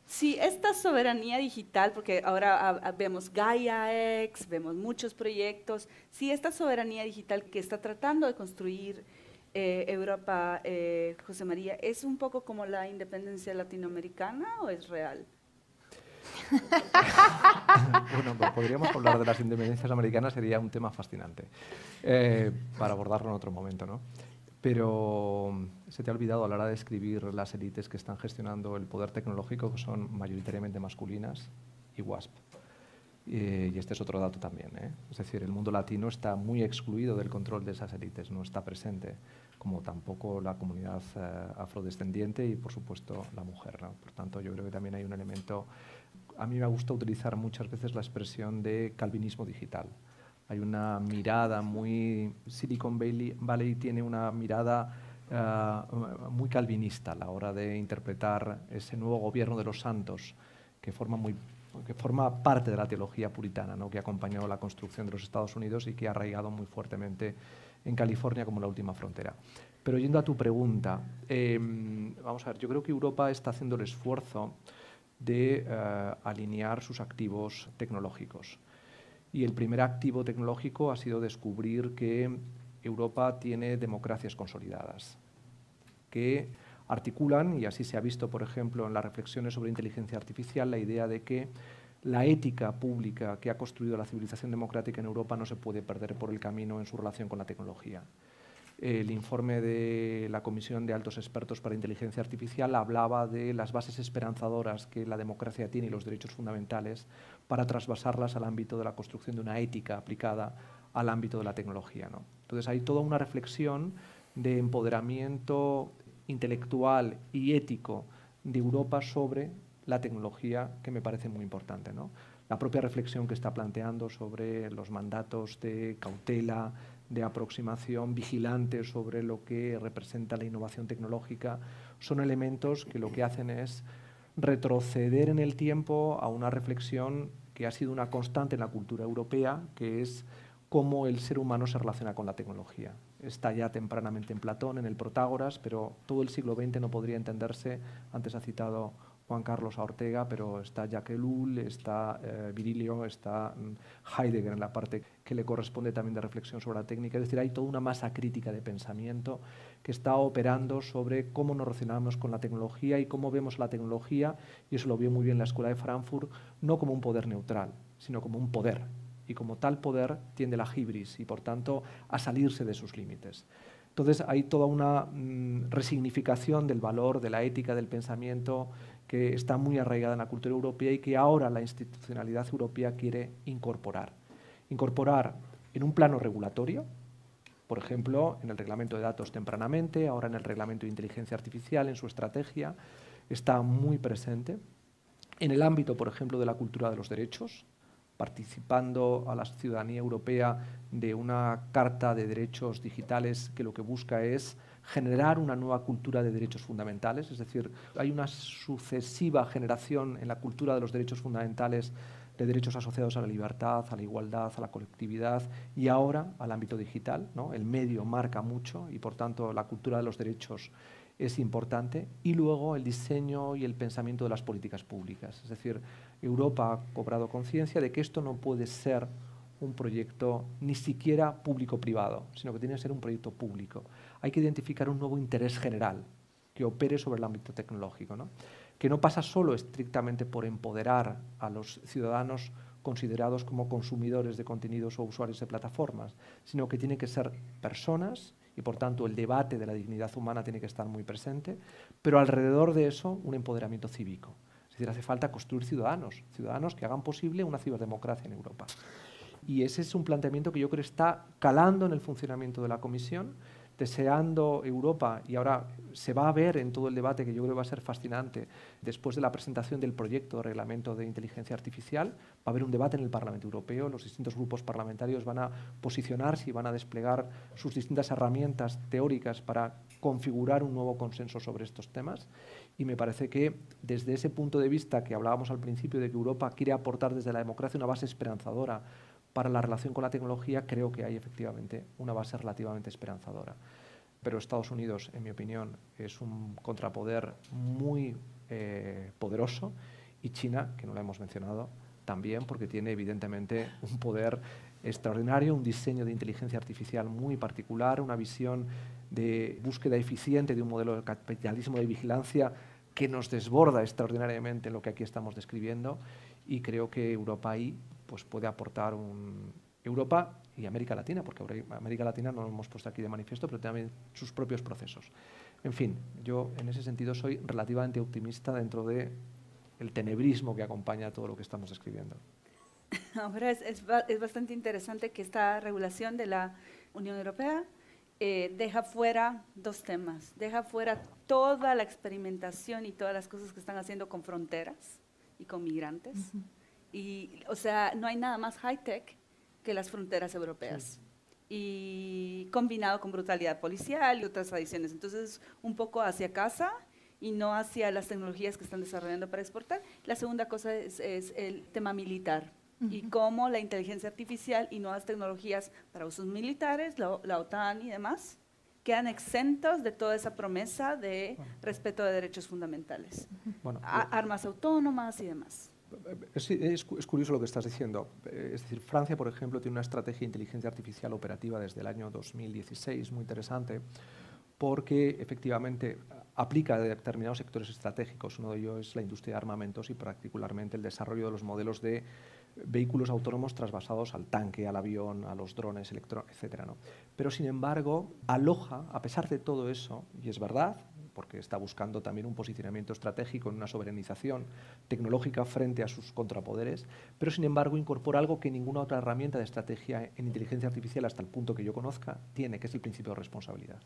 si esta soberanía digital, porque ahora vemos Gaia X, vemos muchos proyectos, si esta soberanía digital que está tratando de construir Europa, José María, ¿es un poco como la independencia latinoamericana o es real? Bueno, pues podríamos hablar de las independencias americanas, sería un tema fascinante para abordarlo en otro momento, ¿no? Pero se te ha olvidado a la hora de describir las élites que están gestionando el poder tecnológico, que son mayoritariamente masculinas y WASP. Y este es otro dato también, ¿eh? Es decir, el mundo latino está muy excluido del control de esas élites, no está presente, como tampoco la comunidad afrodescendiente y, por supuesto, la mujer, ¿no? Por tanto, yo creo que también hay un elemento. A mí me gusta utilizar muchas veces la expresión de calvinismo digital. Hay una mirada muy... Silicon Valley tiene una mirada muy calvinista a la hora de interpretar ese nuevo gobierno de los santos que forma parte de la teología puritana, ¿no? Que ha acompañado la construcción de los Estados Unidos y que ha arraigado muy fuertemente en California como la última frontera. Pero yendo a tu pregunta, vamos a ver, yo creo que Europa está haciendo el esfuerzo de alinear sus activos tecnológicos. Y el primer activo tecnológico ha sido descubrir que Europa tiene democracias consolidadas, que articulan, y así se ha visto, por ejemplo, en las reflexiones sobre inteligencia artificial, la idea de que la ética pública que ha construido la civilización democrática en Europa no se puede perder por el camino en su relación con la tecnología. El informe de la Comisión de Altos Expertos para Inteligencia Artificial hablaba de las bases esperanzadoras que la democracia tiene y los derechos fundamentales para trasvasarlas al ámbito de la construcción de una ética aplicada al ámbito de la tecnología, ¿no? Entonces hay toda una reflexión de empoderamiento intelectual y ético de Europa sobre la tecnología que me parece muy importante, ¿no? La propia reflexión que está planteando sobre los mandatos de cautela, de aproximación vigilante sobre lo que representa la innovación tecnológica, son elementos que lo que hacen es retroceder en el tiempo a una reflexión que ha sido una constante en la cultura europea, que es cómo el ser humano se relaciona con la tecnología. Está ya tempranamente en Platón, en el Protágoras, pero todo el siglo XX no podría entenderse, antes ha citado Juan Carlos a Ortega, pero está Jacques Ellul, está Virilio, está Heidegger en la parte que le corresponde también de reflexión sobre la técnica. Es decir, hay toda una masa crítica de pensamiento que está operando sobre cómo nos relacionamos con la tecnología y cómo vemos la tecnología, y eso lo vio muy bien la Escuela de Frankfurt, no como un poder neutral, sino como un poder. Y como tal poder tiende a la hibris y, por tanto, a salirse de sus límites. Entonces, hay toda una resignificación del valor, de la ética, del pensamiento, que está muy arraigada en la cultura europea y que ahora la institucionalidad europea quiere incorporar. Incorporar en un plano regulatorio, por ejemplo, en el reglamento de datos tempranamente, ahora en el reglamento de inteligencia artificial, en su estrategia, está muy presente. En el ámbito, por ejemplo, de la cultura de los derechos, participando a la ciudadanía europea de una carta de derechos digitales que lo que busca es generar una nueva cultura de derechos fundamentales, es decir, hay una sucesiva generación en la cultura de los derechos fundamentales de derechos asociados a la libertad, a la igualdad, a la colectividad y ahora al ámbito digital, ¿no? El medio marca mucho y por tanto la cultura de los derechos es importante, y luego el diseño y el pensamiento de las políticas públicas. Es decir, Europa ha cobrado conciencia de que esto no puede ser un proyecto ni siquiera público-privado, sino que tiene que ser un proyecto público. Hay que identificar un nuevo interés general que opere sobre el ámbito tecnológico, ¿no? Que no pasa solo estrictamente por empoderar a los ciudadanos considerados como consumidores de contenidos o usuarios de plataformas, sino que tiene que ser personas y, por tanto, el debate de la dignidad humana tiene que estar muy presente, pero alrededor de eso un empoderamiento cívico. Es decir, hace falta construir ciudadanos que hagan posible una ciberdemocracia en Europa. Y ese es un planteamiento que yo creo está calando en el funcionamiento de la Comisión, deseando Europa, y ahora se va a ver en todo el debate, que yo creo que va a ser fascinante, después de la presentación del proyecto de reglamento de inteligencia artificial, va a haber un debate en el Parlamento Europeo, los distintos grupos parlamentarios van a posicionarse y van a desplegar sus distintas herramientas teóricas para configurar un nuevo consenso sobre estos temas, y me parece que desde ese punto de vista que hablábamos al principio de que Europa quiere aportar desde la democracia una base esperanzadora para la relación con la tecnología, creo que hay efectivamente una base relativamente esperanzadora. Pero Estados Unidos, en mi opinión, es un contrapoder muy poderoso, y China, que no lo hemos mencionado, también, porque tiene evidentemente un poder extraordinario, un diseño de inteligencia artificial muy particular, una visión de búsqueda eficiente de un modelo de capitalismo de vigilancia que nos desborda extraordinariamente en lo que aquí estamos describiendo, y creo que Europa ahí pues puede aportar Europa y América Latina, porque América Latina no lo hemos puesto aquí de manifiesto, pero también sus propios procesos. En fin, yo en ese sentido soy relativamente optimista dentro del tenebrismo que acompaña todo lo que estamos describiendo. Ahora es bastante interesante que esta regulación de la Unión Europea deja fuera dos temas. Deja fuera toda la experimentación y todas las cosas que están haciendo con fronteras y con migrantes. Y, o sea, no hay nada más high-tech que las fronteras europeas. Y combinado con brutalidad policial y otras tradiciones. Entonces, un poco hacia casa y no hacia las tecnologías que están desarrollando para exportar. La segunda cosa es el tema militar. y cómo la inteligencia artificial y nuevas tecnologías para usos militares, la OTAN y demás, quedan exentos de toda esa promesa de respeto de derechos fundamentales, Bueno, armas autónomas y demás. Es curioso lo que estás diciendo. Es decir, Francia, por ejemplo, tiene una estrategia de inteligencia artificial operativa desde el año 2016, muy interesante, porque efectivamente aplica a determinados sectores estratégicos. Uno de ellos es la industria de armamentos y particularmente el desarrollo de los modelos de vehículos autónomos trasvasados al tanque, al avión, a los drones, etcétera, ¿no? Pero, sin embargo, aloja, a pesar de todo eso, y es verdad, porque está buscando también un posicionamiento estratégico en una soberanización tecnológica frente a sus contrapoderes, pero, sin embargo, incorpora algo que ninguna otra herramienta de estrategia en inteligencia artificial, hasta el punto que yo conozca, tiene, que es el principio de responsabilidad.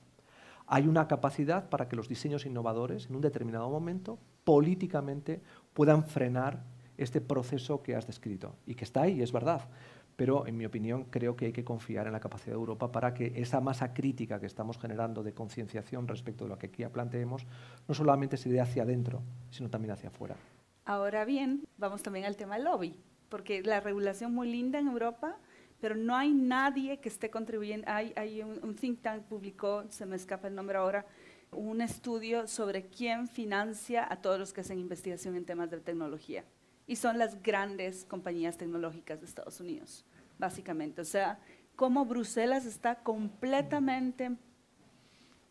Hay una capacidad para que los diseños innovadores, en un determinado momento, políticamente puedan frenar este proceso que has descrito, y que está ahí, es verdad, pero en mi opinión creo que hay que confiar en la capacidad de Europa para que esa masa crítica que estamos generando de concienciación respecto de lo que aquí planteemos no solamente se dé hacia adentro, sino también hacia afuera. Ahora bien, vamos también al tema del lobby, porque la regulación muy linda en Europa, pero no hay nadie que esté contribuyendo. Hay un think tank publicó, se me escapa el nombre ahora, un estudio sobre quién financia a todos los que hacen investigación en temas de tecnología. Y son las grandes compañías tecnológicas de Estados Unidos, básicamente. O sea, cómo Bruselas está completamente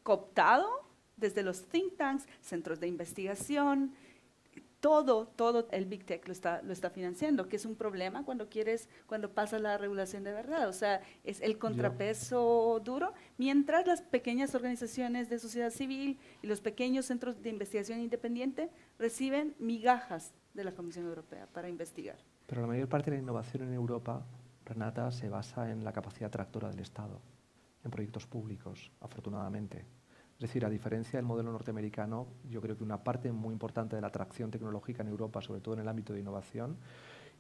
cooptado desde los think tanks, centros de investigación, todo el Big Tech lo está financiando, que es un problema cuando pasa la regulación de verdad. O sea, es el contrapeso duro, mientras las pequeñas organizaciones de sociedad civil y los pequeños centros de investigación independiente reciben migajas de la Comisión Europea para investigar. Pero la mayor parte de la innovación en Europa, Renata, se basa en la capacidad tractora del Estado, en proyectos públicos, afortunadamente. Es decir, a diferencia del modelo norteamericano, yo creo que una parte muy importante de la atracción tecnológica en Europa, sobre todo en el ámbito de innovación,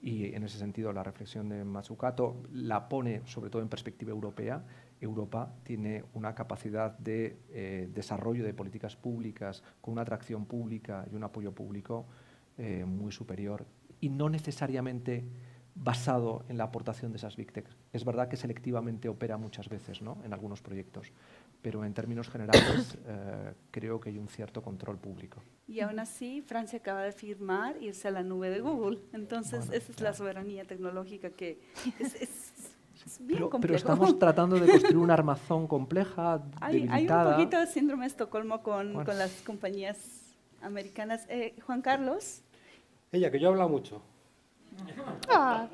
y en ese sentido la reflexión de Mazzucato la pone sobre todo en perspectiva europea. Europa tiene una capacidad de desarrollo de políticas públicas con una atracción pública y un apoyo público muy superior, y no necesariamente basado en la aportación de esas Big Tech. Es verdad que selectivamente opera muchas veces, ¿no?, en algunos proyectos, pero en términos generales creo que hay un cierto control público. Y aún así, Francia acaba de firmar irse a la nube de Google. Entonces, bueno, esa es la soberanía tecnológica que es bien complejo. Pero estamos tratando de construir una armazón compleja, debilitada. Hay un poquito de síndrome de Estocolmo con las compañías americanas. Juan Carlos. Ella, que yo he hablado mucho.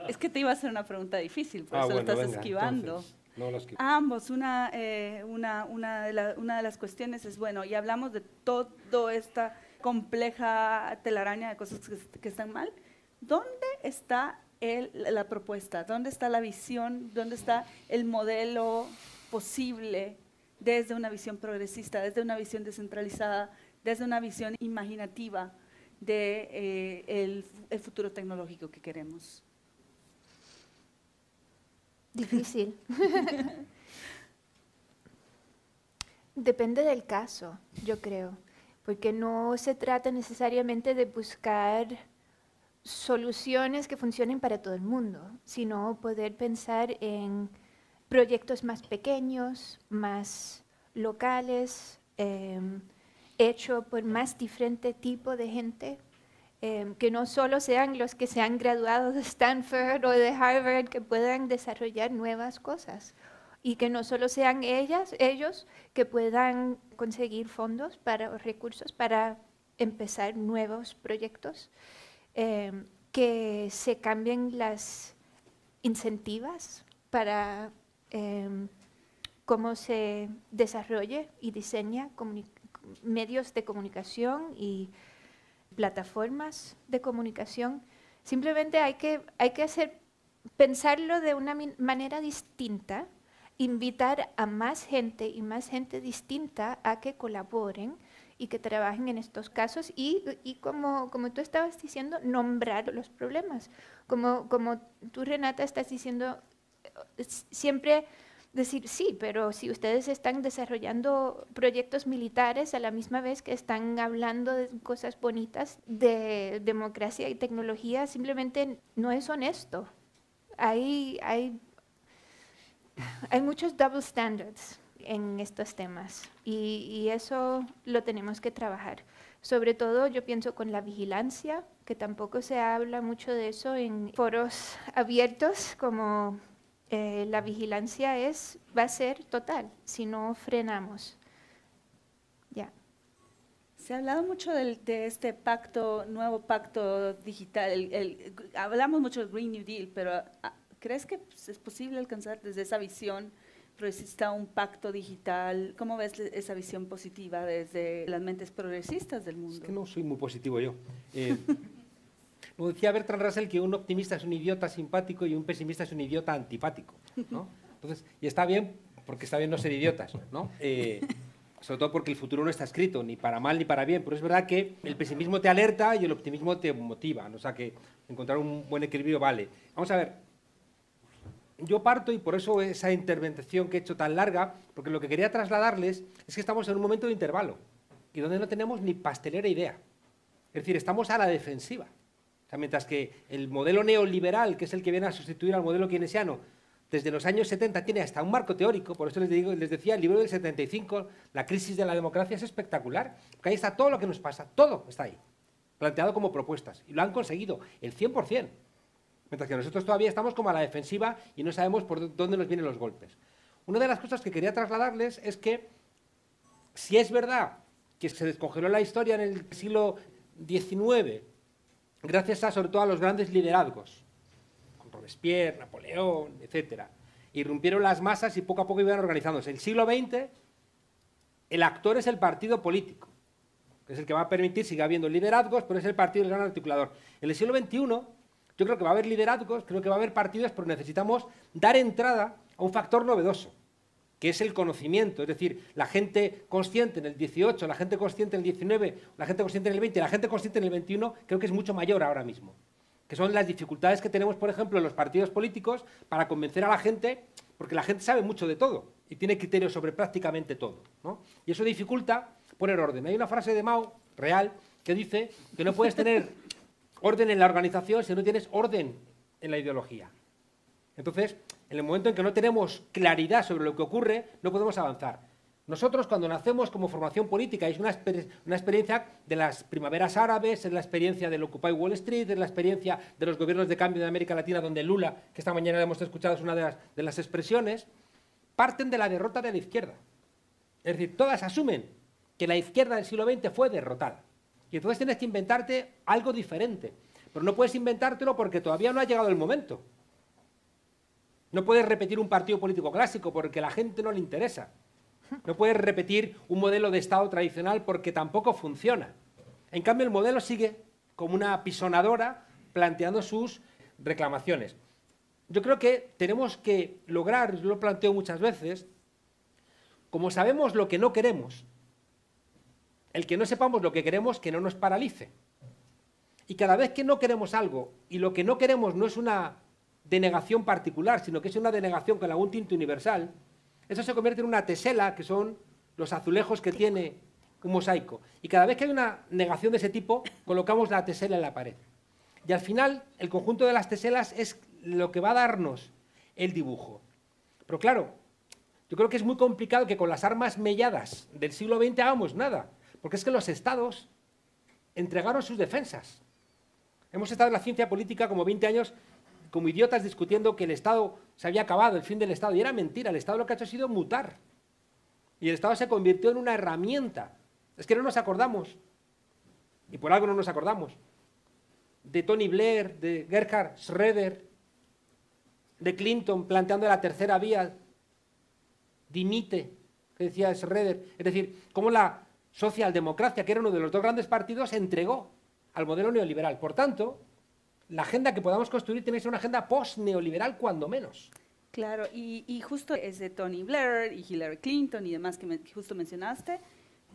Es que te iba a hacer una pregunta difícil, por eso lo estás esquivando. Entonces, no lo esquivo. Ambos, una de las cuestiones es, bueno, y hablamos de toda esta compleja telaraña de cosas que están mal. ¿Dónde está la propuesta? ¿Dónde está la visión? ¿Dónde está el modelo posible desde una visión progresista, desde una visión descentralizada, desde una visión imaginativa de el futuro tecnológico que queremos? Difícil. Depende del caso, yo creo, porque no se trata necesariamente de buscar soluciones que funcionen para todo el mundo, sino poder pensar en proyectos más pequeños, más locales, hecho por más diferente tipo de gente, que no solo sean los que se han graduado de Stanford o de Harvard, que puedan desarrollar nuevas cosas, y que no solo sean ellos que puedan conseguir fondos o recursos para empezar nuevos proyectos, que se cambien las incentivas para cómo se desarrolle y diseña medios de comunicación y plataformas de comunicación. Simplemente hay que pensarlo de una manera distinta, invitar a más gente y más gente distinta a que colaboren y que trabajen en estos casos y como tú estabas diciendo, nombrar los problemas. Como tú, Renata, estás diciendo, siempre decir, sí, pero si ustedes están desarrollando proyectos militares a la misma vez que están hablando de cosas bonitas de democracia y tecnología, simplemente no es honesto. hay muchos double standards en estos temas y eso lo tenemos que trabajar. Sobre todo yo pienso con la vigilancia, que tampoco se habla mucho de eso en foros abiertos, como la vigilancia va a ser total si no frenamos. Ya. Se ha hablado mucho de este pacto, nuevo pacto digital. Hablamos mucho del Green New Deal, pero ¿crees que es posible alcanzar desde esa visión progresista un pacto digital? ¿Cómo ves esa visión positiva desde las mentes progresistas del mundo? Es que no soy muy positivo yo. Como decía Bertrand Russell, que un optimista es un idiota simpático y un pesimista es un idiota antipático, ¿no? Entonces, y está bien, porque está bien no ser idiotas, ¿no? Sobre todo porque el futuro no está escrito, ni para mal ni para bien, pero es verdad que el pesimismo te alerta y el optimismo te motiva, ¿no? O sea que encontrar un buen equilibrio vale. Vamos a ver, yo parto, y por eso esa intervención que he hecho tan larga, porque lo que quería trasladarles es que estamos en un momento de intervalo, y donde no tenemos ni pastelera idea. Es decir, estamos a la defensiva. O sea, mientras que el modelo neoliberal, que es el que viene a sustituir al modelo keynesiano, desde los años 70 tiene hasta un marco teórico, por eso les decía, el libro del 75, La crisis de la democracia, es espectacular, porque ahí está todo lo que nos pasa, todo está ahí, planteado como propuestas, y lo han conseguido, el 100%, mientras que nosotros todavía estamos como a la defensiva y no sabemos por dónde nos vienen los golpes. Una de las cosas que quería trasladarles es que, si es verdad que se descongeló la historia en el siglo XIX, gracias sobre todo a los grandes liderazgos, con Robespierre, Napoleón, etcétera, irrumpieron las masas y poco a poco iban organizándose. El siglo XX, el actor es el partido político, que es el que va a permitir siga habiendo liderazgos, pero es el partido el gran articulador. En el siglo XXI, yo creo que va a haber liderazgos, creo que va a haber partidos, pero necesitamos dar entrada a un factor novedoso, que es el conocimiento, es decir, la gente consciente en el 18, la gente consciente en el 19, la gente consciente en el 20, la gente consciente en el 21, creo que es mucho mayor ahora mismo, que son las dificultades que tenemos, por ejemplo, en los partidos políticos para convencer a la gente, porque la gente sabe mucho de todo y tiene criterios sobre prácticamente todo, ¿no? Y eso dificulta poner orden. Hay una frase de Mao, real, que dice que no puedes tener orden en la organización si no tienes orden en la ideología. Entonces, en el momento en que no tenemos claridad sobre lo que ocurre, no podemos avanzar. Nosotros, cuando nacemos como formación política, es una experiencia de las primaveras árabes, es la experiencia del Occupy Wall Street, es la experiencia de los gobiernos de cambio de América Latina, donde Lula, que esta mañana hemos escuchado, es una de las expresiones, parten de la derrota de la izquierda. Es decir, todas asumen que la izquierda del siglo XX fue derrotada. Y entonces tienes que inventarte algo diferente. Pero no puedes inventártelo porque todavía no ha llegado el momento. No puedes repetir un partido político clásico porque a la gente no le interesa. No puedes repetir un modelo de Estado tradicional porque tampoco funciona. En cambio, el modelo sigue como una apisonadora planteando sus reclamaciones. Yo creo que tenemos que lograr, yo lo planteo muchas veces, como sabemos lo que no queremos, el que no sepamos lo que queremos, que no nos paralice. Y cada vez que no queremos algo, y lo que no queremos no es una denegación particular, sino que es una denegación con algún tinte universal, eso se convierte en una tesela, que son los azulejos que tiene un mosaico. Y cada vez que hay una negación de ese tipo, colocamos la tesela en la pared. Y al final, el conjunto de las teselas es lo que va a darnos el dibujo. Pero claro, yo creo que es muy complicado que con las armas melladas del siglo XX hagamos nada, porque es que los estados entregaron sus defensas. Hemos estado en la ciencia política como 20 años como idiotas discutiendo que el Estado se había acabado, el fin del Estado, y era mentira. El Estado lo que ha hecho ha sido mutar. Y el Estado se convirtió en una herramienta. Es que no nos acordamos, y por algo no nos acordamos, de Tony Blair, de Gerhard Schröder, de Clinton planteando la tercera vía, dimite, que decía Schröder. Es decir, cómo la socialdemocracia, que era uno de los dos grandes partidos, se entregó al modelo neoliberal. Por tanto, la agenda que podamos construir tiene que ser una agenda post-neoliberal, cuando menos. Claro, y justo es de Tony Blair y Hillary Clinton y demás que justo mencionaste,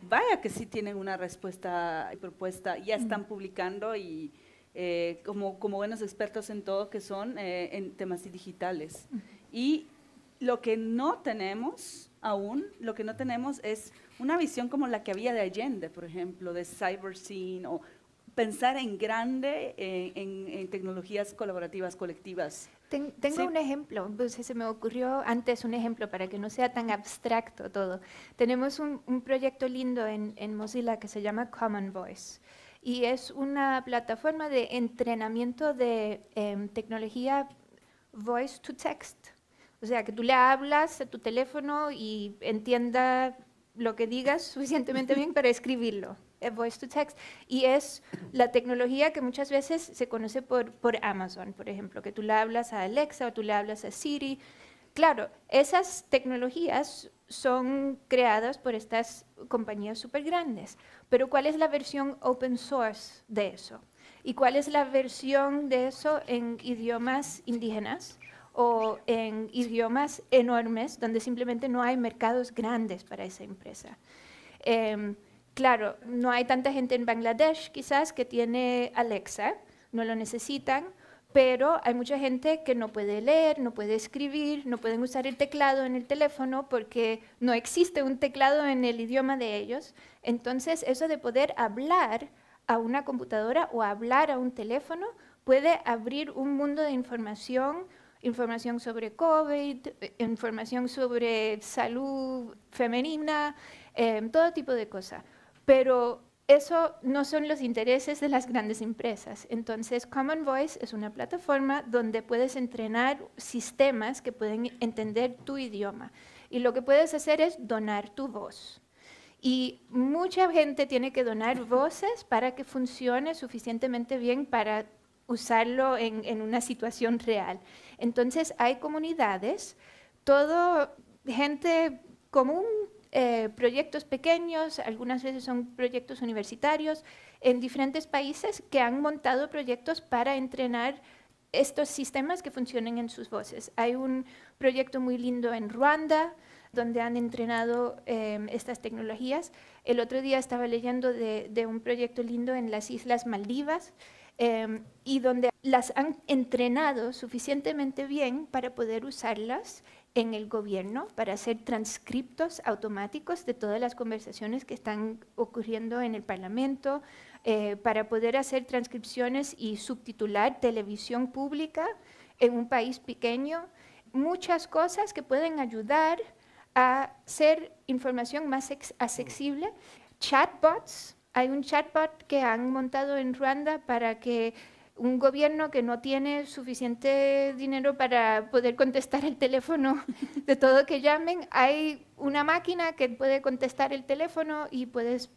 vaya que sí tienen una respuesta y propuesta, ya están publicando y como buenos expertos en todo que son en temas digitales. Y lo que no tenemos aún, lo que no tenemos es una visión como la que había de Allende, por ejemplo, de CyberScene o pensar en grande en tecnologías colaborativas colectivas. Tengo Sí. un ejemplo, pues se me ocurrió antes un ejemplo para que no sea tan abstracto todo. Tenemos un proyecto lindo en Mozilla que se llama Common Voice y es una plataforma de entrenamiento de tecnología voice to text. O sea, que tú le hablas a tu teléfono y entienda lo que digas suficientemente bien para escribirlo. Voice to text. Y es la tecnología que muchas veces se conoce por Amazon, por ejemplo, que tú le hablas a Alexa o tú le hablas a Siri. Claro, esas tecnologías son creadas por estas compañías súper grandes, pero ¿cuál es la versión open source de eso? ¿Y cuál es la versión de eso en idiomas indígenas o en idiomas enormes donde simplemente no hay mercados grandes para esa empresa? Claro, no hay tanta gente en Bangladesh quizás que tiene Alexa, no lo necesitan, pero hay mucha gente que no puede leer, no puede escribir, no pueden usar el teclado en el teléfono porque no existe un teclado en el idioma de ellos. Entonces, eso de poder hablar a una computadora o hablar a un teléfono puede abrir un mundo de información, información sobre COVID, información sobre salud femenina, todo tipo de cosas. Pero eso no son los intereses de las grandes empresas. Entonces, Common Voice es una plataforma donde puedes entrenar sistemas que pueden entender tu idioma. Y lo que puedes hacer es donar tu voz. Y mucha gente tiene que donar voces para que funcione suficientemente bien para usarlo en una situación real. Entonces, hay comunidades, todo gente común, proyectos pequeños, algunas veces son proyectos universitarios, en diferentes países que han montado proyectos para entrenar estos sistemas que funcionen en sus voces. Hay un proyecto muy lindo en Ruanda, donde han entrenado estas tecnologías. El otro día estaba leyendo de un proyecto lindo en las Islas Maldivas, y donde las han entrenado suficientemente bien para poder usarlas en el gobierno, para hacer transcriptos automáticos de todas las conversaciones que están ocurriendo en el Parlamento, para poder hacer transcripciones y subtitular televisión pública en un país pequeño. Muchas cosas que pueden ayudar a hacer información más accesible. Chatbots. Hay un chatbot que han montado en Ruanda para que un gobierno que no tiene suficiente dinero para poder contestar el teléfono de todo que llamen, hay una máquina que puede contestar el teléfono y puedes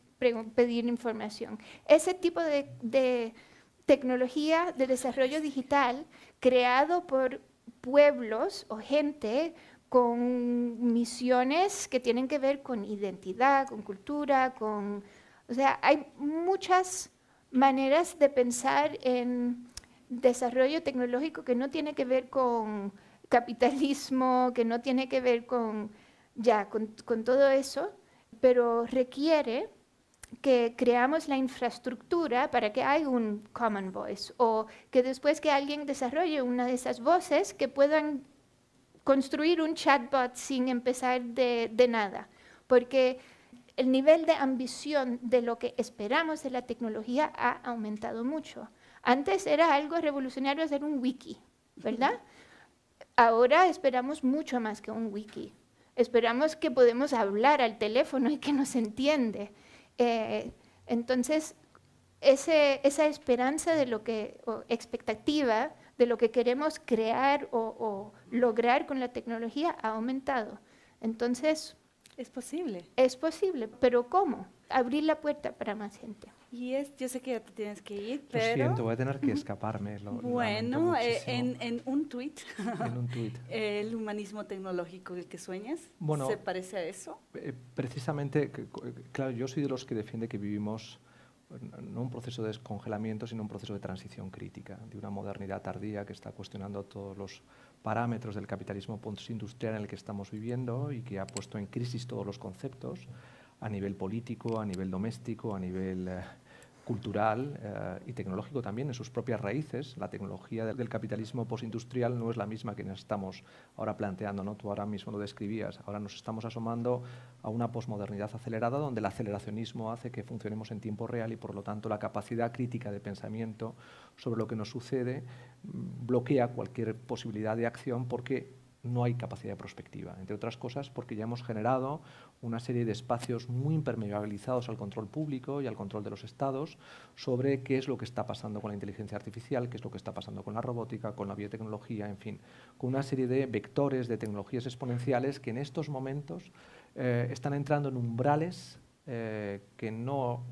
pedir información. Ese tipo de tecnología de desarrollo digital creado por pueblos o gente con misiones que tienen que ver con identidad, con cultura, o sea, hay muchas maneras de pensar en desarrollo tecnológico que no tiene que ver con capitalismo, que no tiene que ver con todo eso, pero requiere que creamos la infraestructura para que haya un common voice o que después que alguien desarrolle una de esas voces que puedan construir un chatbot sin empezar de nada, porque el nivel de ambición de lo que esperamos de la tecnología ha aumentado mucho. Antes era algo revolucionario hacer un wiki, ¿verdad? Ahora esperamos mucho más que un wiki. Esperamos que podemos hablar al teléfono y que nos entiende. Entonces, esa esperanza de lo que, o expectativa de lo que queremos crear o lograr con la tecnología ha aumentado. Entonces, es posible. Es posible, pero ¿cómo? Abrir la puerta para más gente. Y yo sé que ya te tienes que ir, pero... Lo siento, voy a tener que escaparme. Bueno, en un tuit, en un tuit. ¿El humanismo tecnológico del que sueñas se parece a eso? Precisamente, claro, yo soy de los que defiende que vivimos no un proceso de descongelamiento, sino un proceso de transición crítica, de una modernidad tardía que está cuestionando todos los parámetros del capitalismo postindustrial en el que estamos viviendo y que ha puesto en crisis todos los conceptos a nivel político, a nivel doméstico, a nivel cultural y tecnológico también en sus propias raíces. La tecnología del capitalismo postindustrial no es la misma que nos estamos ahora planteando, ¿no? Tú ahora mismo lo describías. Ahora nos estamos asomando a una posmodernidad acelerada donde el aceleracionismo hace que funcionemos en tiempo real y, por lo tanto, la capacidad crítica de pensamiento sobre lo que nos sucede bloquea cualquier posibilidad de acción porque no hay capacidad de prospectiva, entre otras cosas porque ya hemos generado una serie de espacios muy impermeabilizados al control público y al control de los estados sobre qué es lo que está pasando con la inteligencia artificial, qué es lo que está pasando con la robótica, con la biotecnología, en fin, con una serie de vectores de tecnologías exponenciales que en estos momentos están entrando en umbrales que no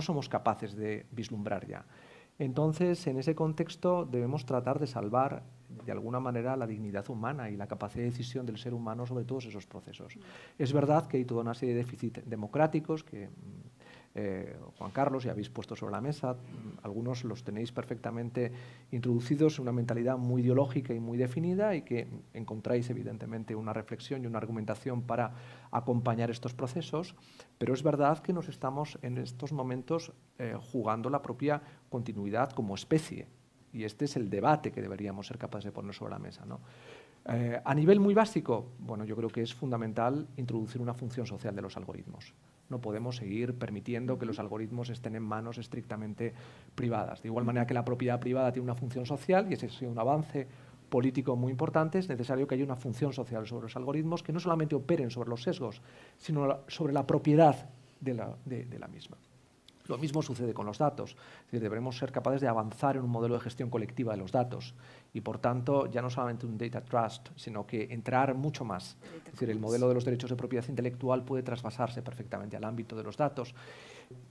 somos capaces de vislumbrar ya. Entonces, en ese contexto debemos tratar de salvar de alguna manera la dignidad humana y la capacidad de decisión del ser humano sobre todos esos procesos. Es verdad que hay toda una serie de déficits democráticos que Juan Carlos ya habéis puesto sobre la mesa, algunos los tenéis perfectamente introducidos en una mentalidad muy ideológica y muy definida y que encontráis evidentemente una reflexión y una argumentación para acompañar estos procesos, pero es verdad que nos estamos en estos momentos jugando la propia continuidad como especie y este es el debate que deberíamos ser capaces de poner sobre la mesa, ¿no? A nivel muy básico, bueno, yo creo que es fundamental introducir una función social de los algoritmos. No podemos seguir permitiendo que los algoritmos estén en manos estrictamente privadas. De igual manera que la propiedad privada tiene una función social, y ese es un avance político muy importante, es necesario que haya una función social sobre los algoritmos que no solamente operen sobre los sesgos, sino sobre la propiedad de la misma. Lo mismo sucede con los datos. Es decir, deberemos ser capaces de avanzar en un modelo de gestión colectiva de los datos y, por tanto, ya no solamente un data trust, sino que entrar mucho más. Es decir, el modelo de los derechos de propiedad intelectual puede trasvasarse perfectamente al ámbito de los datos,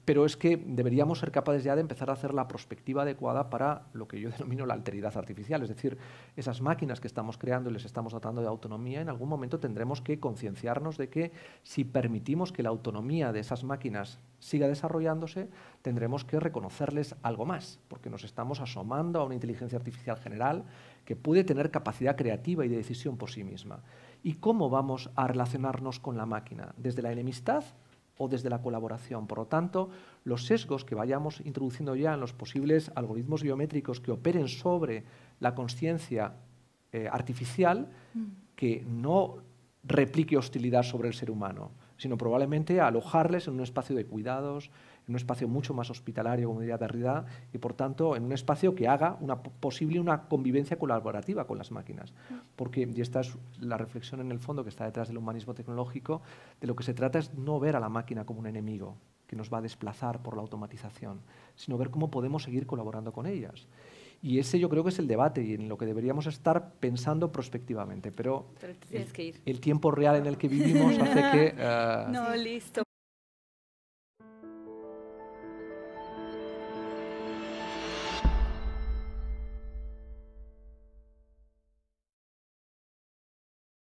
pero es que deberíamos ser capaces ya de empezar a hacer la prospectiva adecuada para lo que yo denomino la alteridad artificial. Es decir, esas máquinas que estamos creando y les estamos dotando de autonomía, en algún momento tendremos que concienciarnos de que si permitimos que la autonomía de esas máquinas siga desarrollándose, tendremos que reconocerles algo más, porque nos estamos asomando a una inteligencia artificial general que puede tener capacidad creativa y de decisión por sí misma. ¿Y cómo vamos a relacionarnos con la máquina? ¿Desde la enemistad o desde la colaboración? Por lo tanto, los sesgos que vayamos introduciendo ya en los posibles algoritmos biométricos que operen sobre la consciencia artificial, que no replique hostilidad sobre el ser humano, sino probablemente alojarles en un espacio de cuidados, en un espacio mucho más hospitalario, como diría Derrida, y por tanto en un espacio que haga posible una convivencia colaborativa con las máquinas. Porque, y esta es la reflexión en el fondo que está detrás del humanismo tecnológico, de lo que se trata es no ver a la máquina como un enemigo que nos va a desplazar por la automatización, sino ver cómo podemos seguir colaborando con ellas. Y ese yo creo que es el debate y en lo que deberíamos estar pensando prospectivamente. Pero tienes que ir. El tiempo real en el que vivimos hace que... No, listo.